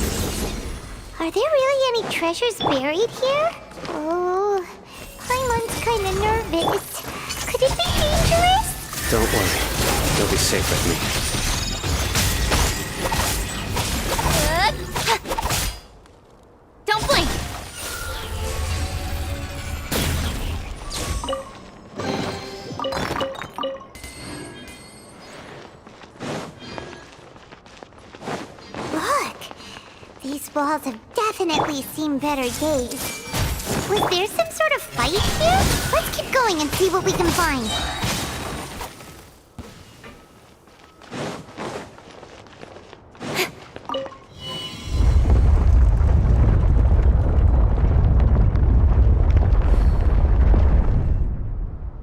Are there really any treasures buried here? Oh, Paimon's kinda nervous. Could it be dangerous? Don't worry. You'll be safe with me. Don't blink! Look! These walls have definitely seen better days. Was there some sort of fight here? Let's keep going and see what we can find.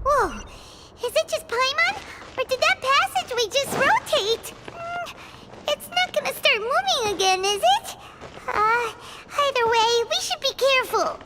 Whoa! Is it just Paimon? Or did that passageway just rotate? It's not gonna start moving again, is it? Either way, we should be careful.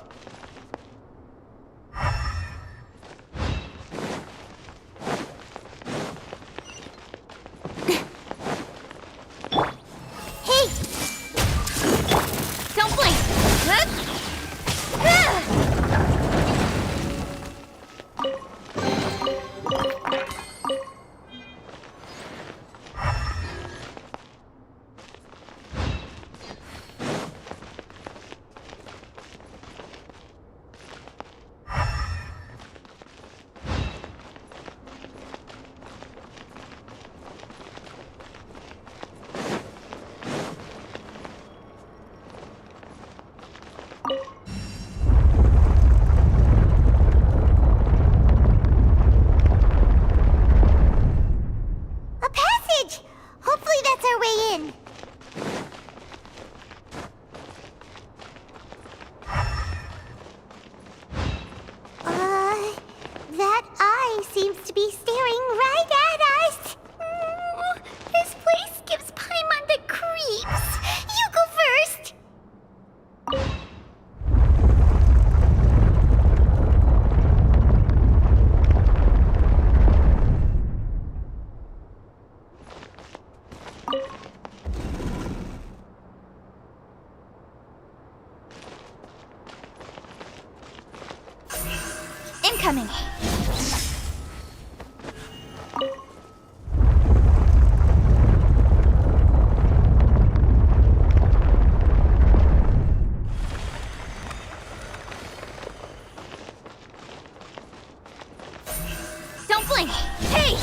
Hey!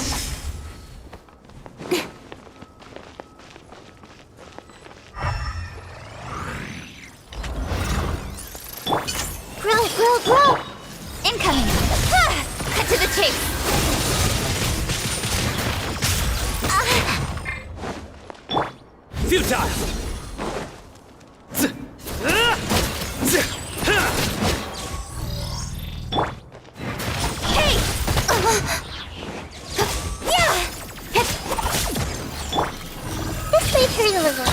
Grow! Incoming! Cut to the chase! Futile! Hey! This may hurt a little.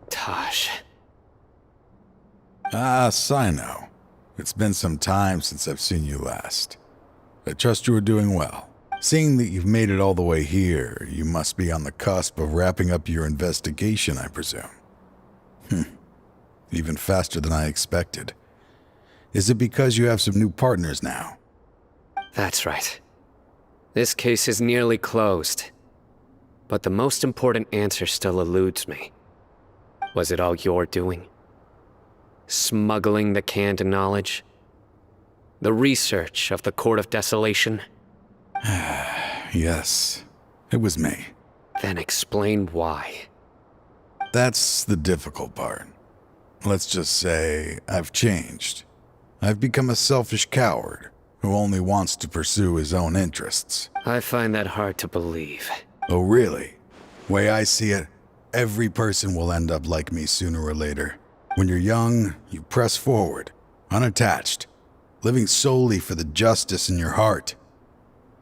Taj. Ah, Cyno. It's been some time since I've seen you last. I trust you are doing well. Seeing that you've made it all the way here, you must be on the cusp of wrapping up your investigation, I presume. Even faster than I expected. Is it because you have some new partners now? That's right. This case is nearly closed. But the most important answer still eludes me. Was it all your doing? Smuggling the canned knowledge? The research of the Court of Desolation? Yes, it was me. Then explain why. That's the difficult part. Let's just say I've changed. I've become a selfish coward who only wants to pursue his own interests. I find that hard to believe. Oh, really? Way I see it, every person will end up like me sooner or later. When you're young, you press forward, unattached, living solely for the justice in your heart.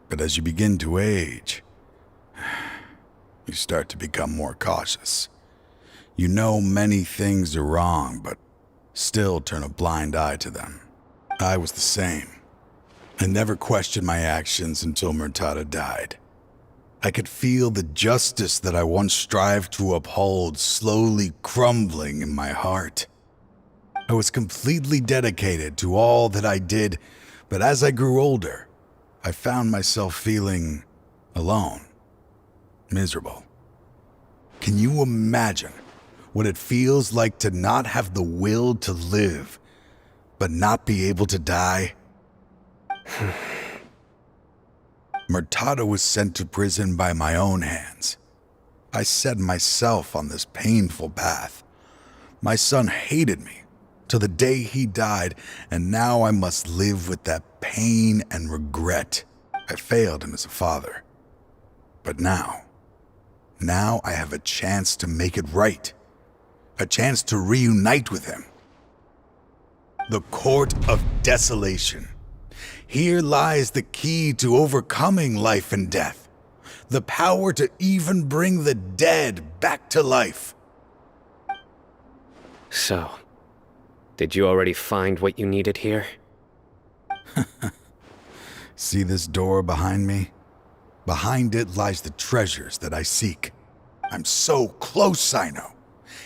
But as you begin to age, you start to become more cautious. You know many things are wrong, but still turn a blind eye to them. I was the same. I never questioned my actions until Murtada died. I could feel the justice that I once strived to uphold slowly crumbling in my heart. I was completely dedicated to all that I did, but as I grew older, I found myself feeling alone, miserable. Can you imagine what it feels like to not have the will to live, but not be able to die? Murtada was sent to prison by my own hands. I set myself on this painful path. My son hated me till the day he died, and now I must live with that pain and regret. I failed him as a father. But now I have a chance to make it right. A chance to reunite with him. The Court of Desolation. Here lies the key to overcoming life and death. The power to even bring the dead back to life. So, did you already find what you needed here? See this door behind me? Behind it lies the treasures that I seek. I'm so close, Cyno.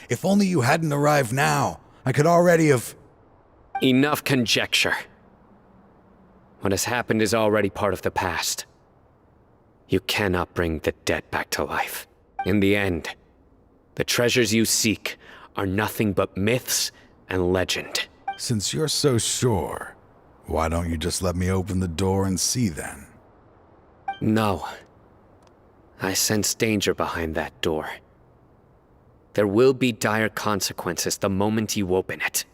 If only you hadn't arrived now, I could already have... Enough conjecture. What has happened is already part of the past. You cannot bring the dead back to life. In the end, the treasures you seek are nothing but myths and legend. Since you're so sure, why don't you just let me open the door and see then? No. I sense danger behind that door. There will be dire consequences the moment you open it.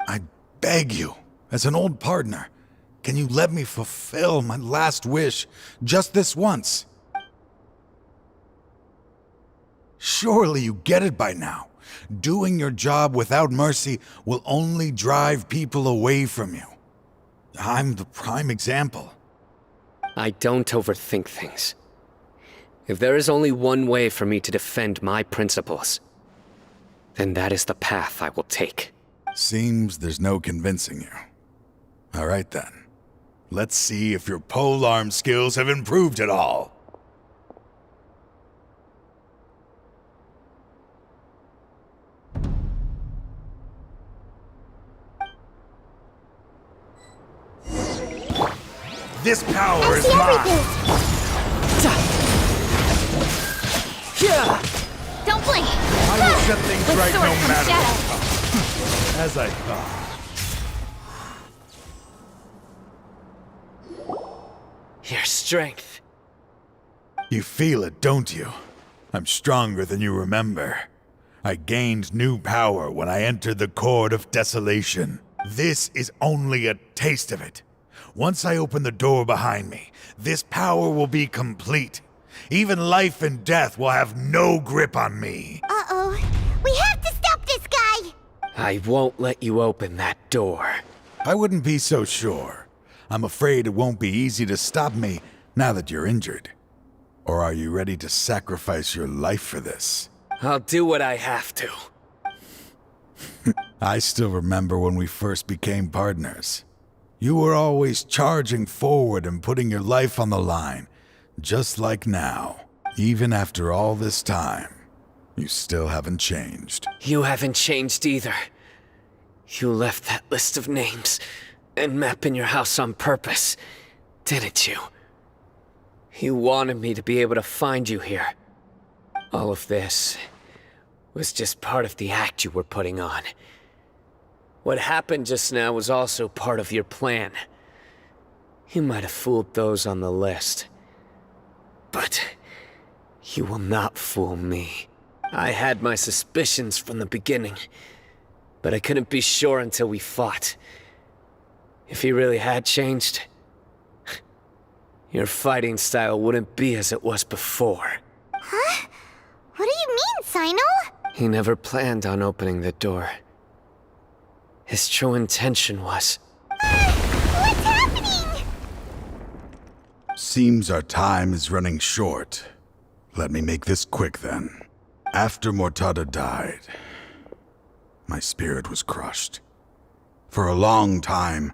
I beg you, as an old partner, can you let me fulfill my last wish just this once? Surely you get it by now. Doing your job without mercy will only drive people away from you. I'm the prime example. I don't overthink things. If there is only one way for me to defend my principles, then that is the path I will take. Seems there's no convincing you. All right then. Let's see if your polearm skills have improved at all. This power is mine! Don't blink! I will set things With right sword no from matter shadow. what. As I thought. Your strength. You feel it, don't you? I'm stronger than you remember. I gained new power when I entered the Court of Desolation. This is only a taste of it. Once I open the door behind me, this power will be complete. Even life and death will have no grip on me. Uh-oh. We have to stop this guy! I won't let you open that door. I wouldn't be so sure. I'm afraid it won't be easy to stop me now that you're injured. Or are you ready to sacrifice your life for this? I'll do what I have to. I still remember when we first became partners. You were always charging forward and putting your life on the line, just like now. Even after all this time, you still haven't changed. You haven't changed either. You left that list of names and map in your house on purpose, didn't you? You wanted me to be able to find you here. All of this was just part of the act you were putting on. What happened just now was also part of your plan. You might have fooled those on the list. But you will not fool me. I had my suspicions from the beginning, but I couldn't be sure until we fought. If you really had changed, your fighting style wouldn't be as it was before. Huh? What do you mean, Cyno? He never planned on opening the door. His true intention was... What's happening? Seems our time is running short. Let me make this quick then. After Mortada died, my spirit was crushed. For a long time,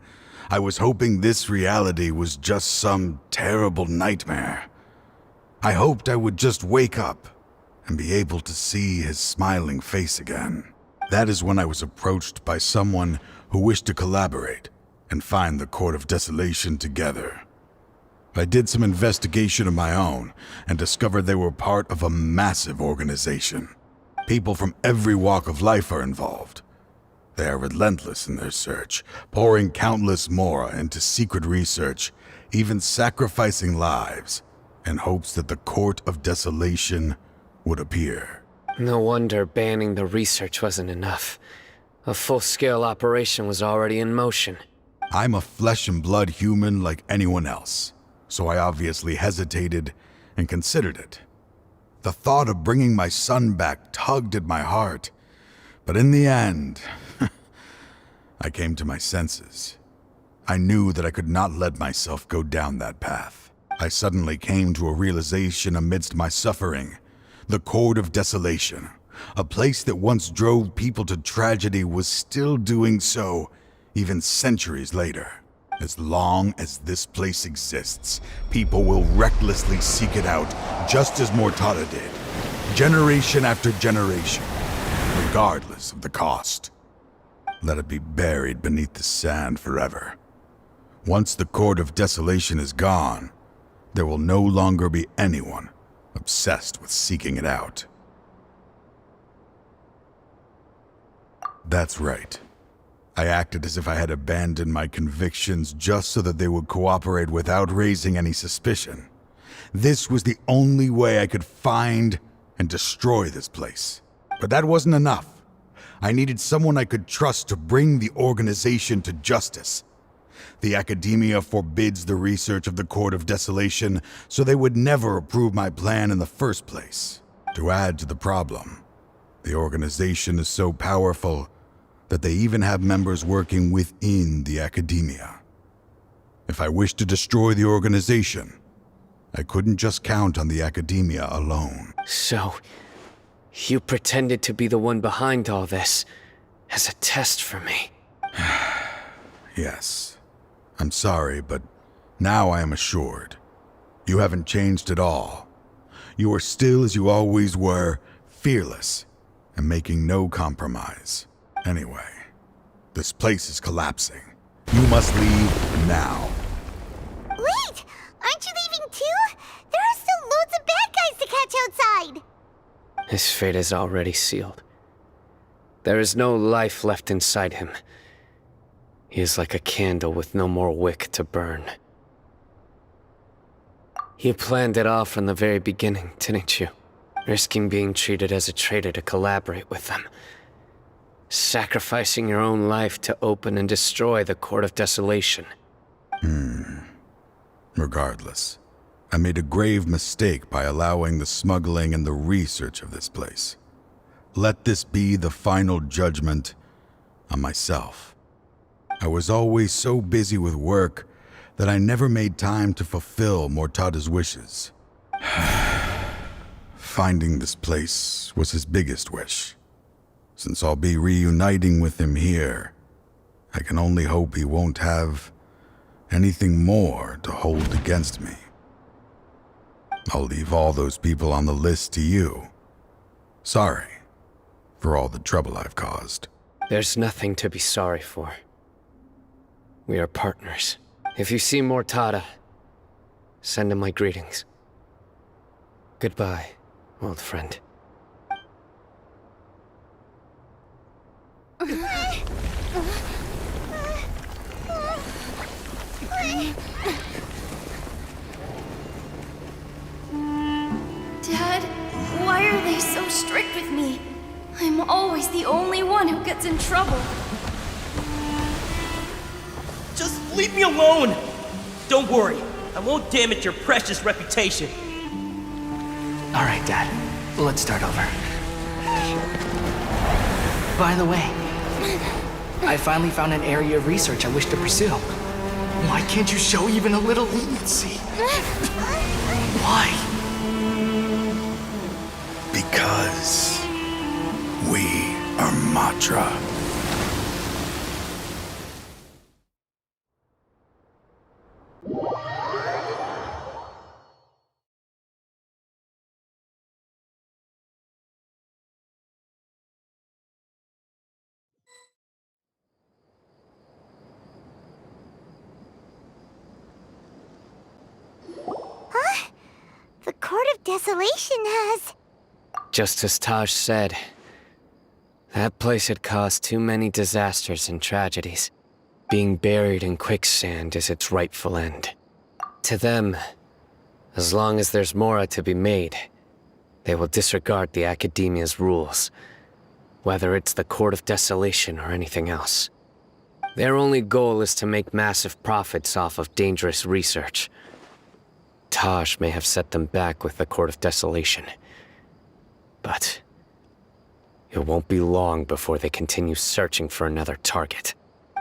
I was hoping this reality was just some terrible nightmare. I hoped I would just wake up and be able to see his smiling face again. That is when I was approached by someone who wished to collaborate and find the Court of Desolation together. I did some investigation of my own and discovered they were part of a massive organization. People from every walk of life are involved. They are relentless in their search, pouring countless mora into secret research, even sacrificing lives, in hopes that the Court of Desolation would appear. No wonder banning the research wasn't enough. A full-scale operation was already in motion. I'm a flesh and blood human like anyone else, so I obviously hesitated and considered it. The thought of bringing my son back tugged at my heart, but in the end, I came to my senses. I knew that I could not let myself go down that path. I suddenly came to a realization amidst my suffering. The Court of Desolation, a place that once drove people to tragedy, was still doing so, even centuries later. As long as this place exists, people will recklessly seek it out, just as Mortada did, generation after generation, regardless of the cost. Let it be buried beneath the sand forever. Once the Court of Desolation is gone, there will no longer be anyone obsessed with seeking it out. That's right. I acted as if I had abandoned my convictions just so that they would cooperate without raising any suspicion. This was the only way I could find and destroy this place. But that wasn't enough. I needed someone I could trust to bring the organization to justice. The academia forbids the research of the Court of Desolation, so they would never approve my plan in the first place. To add to the problem, the organization is so powerful that they even have members working within the academia. If I wished to destroy the organization, I couldn't just count on the academia alone. So, You pretended to be the one behind all this, as a test for me. Yes. I'm sorry, but now I am assured. You haven't changed at all. You are still as you always were, fearless, and making no compromise. Anyway, this place is collapsing. You must leave now. Wait! Aren't you leaving too? There are still loads of bad guys to catch outside! His fate is already sealed. There is no life left inside him. He is like a candle with no more wick to burn. You planned it all from the very beginning, didn't you? Risking being treated as a traitor to collaborate with them. Sacrificing your own life to open and destroy the Court of Desolation. Regardless, I made a grave mistake by allowing the smuggling and the research of this place. Let this be the final judgment on myself. I was always so busy with work that I never made time to fulfill Mortada's wishes. Finding this place was his biggest wish. Since I'll be reuniting with him here, I can only hope he won't have anything more to hold against me. I'll leave all those people on the list to you. Sorry for all the trouble I've caused. There's nothing to be sorry for. We are partners. If you see Mortada, send him my greetings. Goodbye, old friend. Dad, why are they so strict with me? I'm always the only one who gets in trouble. Just leave me alone! Don't worry, I won't damage your precious reputation. All right, Dad. Let's start over. By the way, I finally found an area of research I wish to pursue. Why can't you show even a little leniency? Why? Because we are Matra. Huh? The Court of Desolation has... Just as Taj said, that place had caused too many disasters and tragedies. Being buried in quicksand is its rightful end. To them, as long as there's more to be made, they will disregard the Academia's rules, whether it's the Court of Desolation or anything else. Their only goal is to make massive profits off of dangerous research. Taj may have set them back with the Court of Desolation, but it won't be long before they continue searching for another target.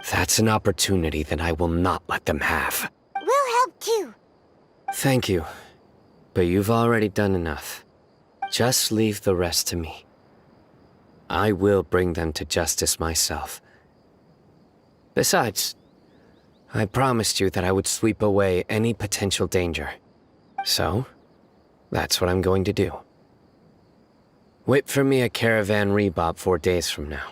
That's an opportunity that I will not let them have. We'll help too. Thank you, but you've already done enough. Just leave the rest to me. I will bring them to justice myself. Besides, I promised you that I would sweep away any potential danger. So, that's what I'm going to do. Wait for me at Caravan Rebob 4 days from now.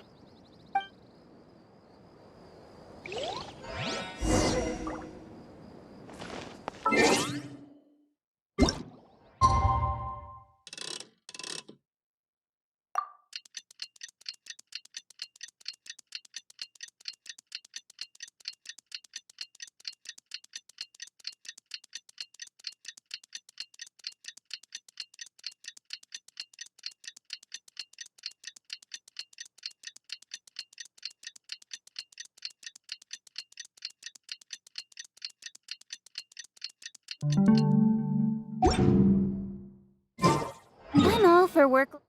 I'm all for work.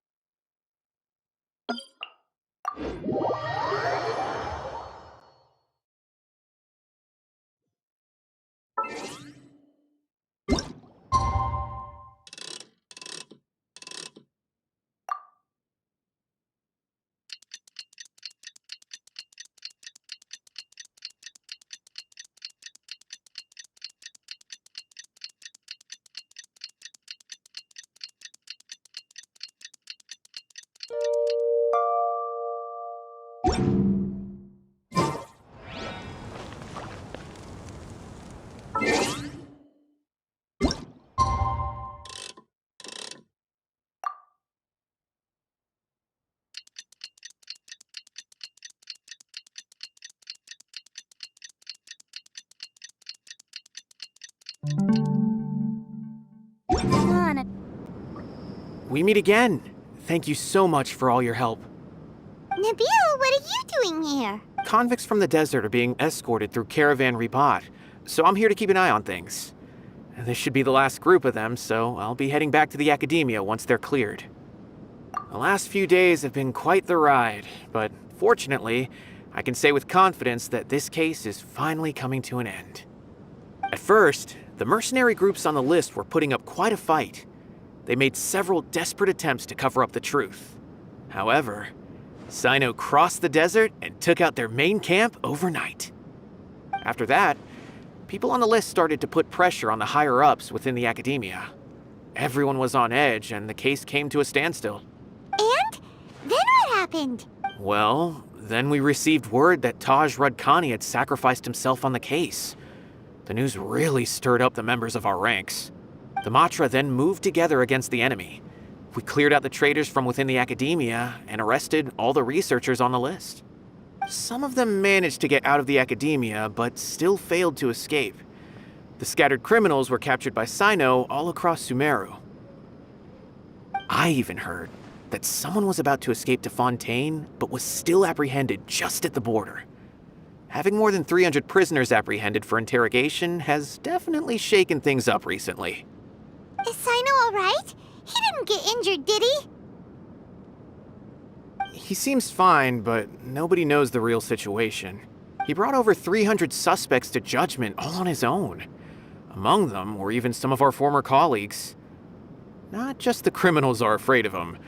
Come on. We meet again. Thank you so much for all your help. Nabil, what are you doing here? Convicts from the desert are being escorted through Caravan Ribat, so I'm here to keep an eye on things. This should be the last group of them, so I'll be heading back to the Academia once they're cleared. The last few days have been quite the ride, but fortunately, I can say with confidence that this case is finally coming to an end. At first, the mercenary groups on the list were putting up quite a fight. They made several desperate attempts to cover up the truth. However, Cyno crossed the desert and took out their main camp overnight. After that, people on the list started to put pressure on the higher-ups within the Academia. Everyone was on edge, and the case came to a standstill. And? Then what happened? Well, then we received word that Taj Rudkani had sacrificed himself on the case. The news really stirred up the members of our ranks. The Matra then moved together against the enemy. We cleared out the traitors from within the Academia and arrested all the researchers on the list. Some of them managed to get out of the Academia, but still failed to escape. The scattered criminals were captured by Cyno all across Sumeru. I even heard that someone was about to escape to Fontaine, but was still apprehended just at the border. Having more than 300 prisoners apprehended for interrogation has definitely shaken things up recently. Is Cyno alright? He didn't get injured, did he? He seems fine, but nobody knows the real situation. He brought over 300 suspects to judgment all on his own. Among them were even some of our former colleagues. Not just the criminals are afraid of him.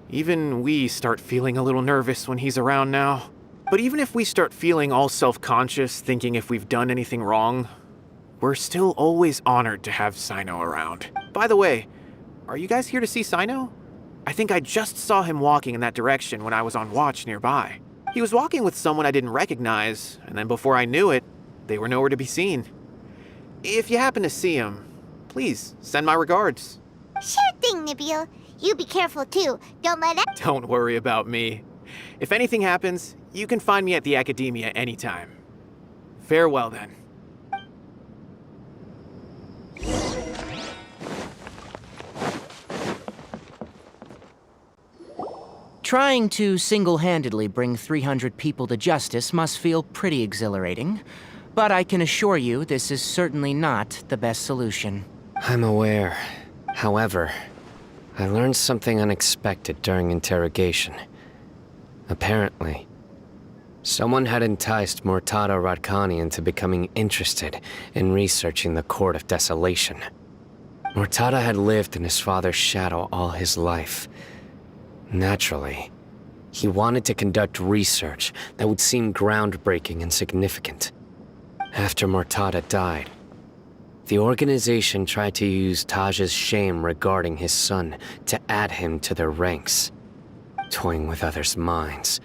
Even we start feeling a little nervous when he's around now. But even if we start feeling all self-conscious, thinking if we've done anything wrong, we're still always honored to have Cyno around. By the way, are you guys here to see Cyno? I think I just saw him walking in that direction when I was on watch nearby. He was walking with someone I didn't recognize, and then before I knew it, they were nowhere to be seen. If you happen to see him, please send my regards. Sure thing, Nabil. You be careful too. Don't let it. Don't worry about me. If anything happens, you can find me at the Academia anytime. Farewell then. Trying to single-handedly bring 300 people to justice must feel pretty exhilarating, but I can assure you this is certainly not the best solution. I'm aware. However, I learned something unexpected during interrogation. Apparently, someone had enticed Murtada Radkani into becoming interested in researching the Court of Desolation. Murtada had lived in his father's shadow all his life. Naturally, he wanted to conduct research that would seem groundbreaking and significant. After Murtada died, the organization tried to use Taj's shame regarding his son to add him to their ranks, toying with others' minds,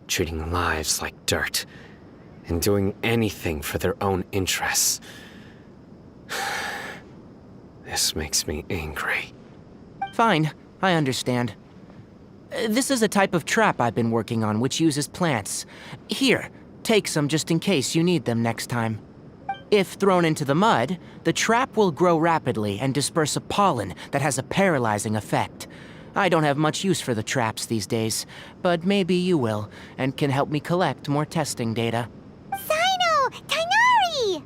treating lives like dirt, and doing anything for their own interests. This makes me angry. Fine, I understand. This is a type of trap I've been working on which uses plants. Here, take some just in case you need them next time. If thrown into the mud, the trap will grow rapidly and disperse a pollen that has a paralyzing effect. I don't have much use for the traps these days, but maybe you will, and can help me collect more testing data. Cyno! Tighnari!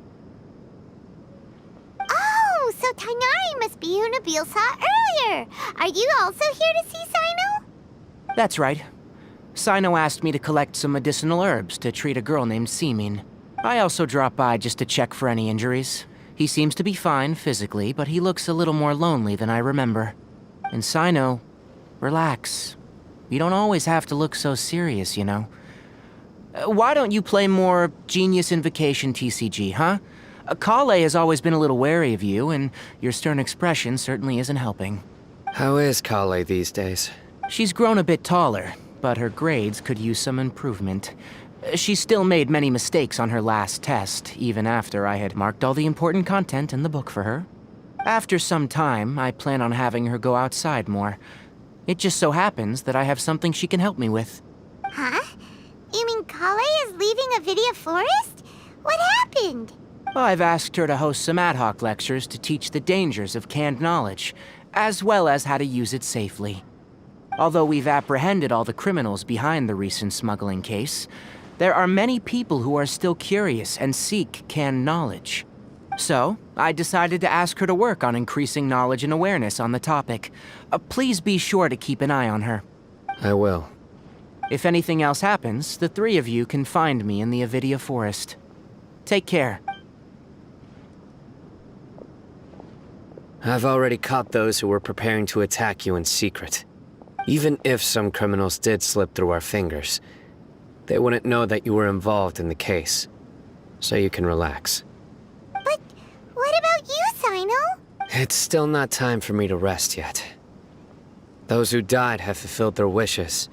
Oh, so Tighnari must be who Nabil saw earlier. Are you also here to see Cyno? That's right. Cyno asked me to collect some medicinal herbs to treat a girl named Simin. I also dropped by just to check for any injuries. He seems to be fine physically, but he looks a little more lonely than I remember. And Cyno, relax. You don't always have to look so serious, you know. Why don't you play more Genius Invocation TCG, huh? Kale has always been a little wary of you, and your stern expression certainly isn't helping. How is Kale these days? She's grown a bit taller, but her grades could use some improvement. She still made many mistakes on her last test, even after I had marked all the important content in the book for her. After some time, I plan on having her go outside more. It just so happens that I have something she can help me with. Huh? You mean Kale is leaving Avidia Forest? What happened? I've asked her to host some ad hoc lectures to teach the dangers of canned knowledge, as well as how to use it safely. Although we've apprehended all the criminals behind the recent smuggling case, there are many people who are still curious and seek canned knowledge. So, I decided to ask her to work on increasing knowledge and awareness on the topic. Please be sure to keep an eye on her. I will. If anything else happens, the three of you can find me in the Avidia Forest. Take care. I've already caught those who were preparing to attack you in secret. Even if some criminals did slip through our fingers, they wouldn't know that you were involved in the case. So you can relax. But what about you, Cyno? It's still not time for me to rest yet. Those who died have fulfilled their wishes,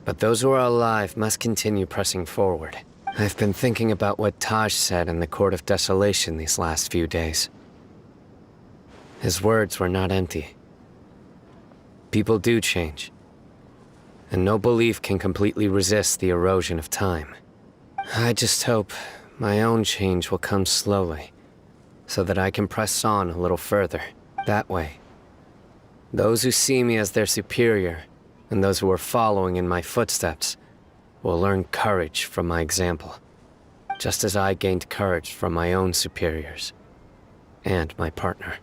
but those who are alive must continue pressing forward. I've been thinking about what Taj said in the Court of Desolation these last few days. His words were not empty. People do change, and no belief can completely resist the erosion of time. I just hope my own change will come slowly, so that I can press on a little further. That way, those who see me as their superior, and those who are following in my footsteps, will learn courage from my example, just as I gained courage from my own superiors, and my partner.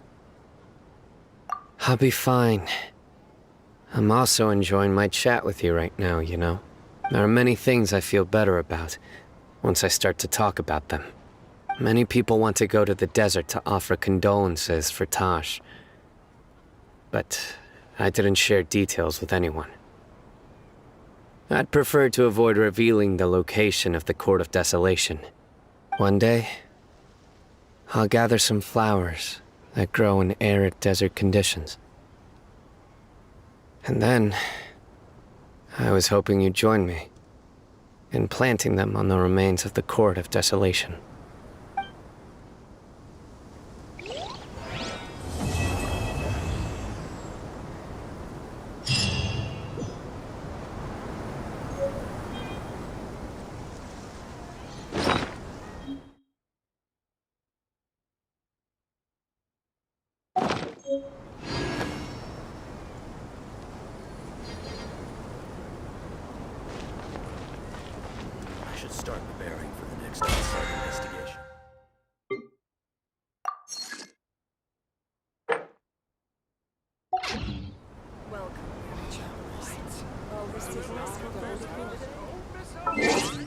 I'll be fine. I'm also enjoying my chat with you right now, you know? There are many things I feel better about once I start to talk about them. Many people want to go to the desert to offer condolences for Taj, but I didn't share details with anyone. I'd prefer to avoid revealing the location of the Court of Desolation. One day, I'll gather some flowers that grow in arid desert conditions. And then, I was hoping you'd join me in planting them on the remains of the Court of Desolation. I should start preparing for the next on-site investigation. Welcome, travelers. Well, this is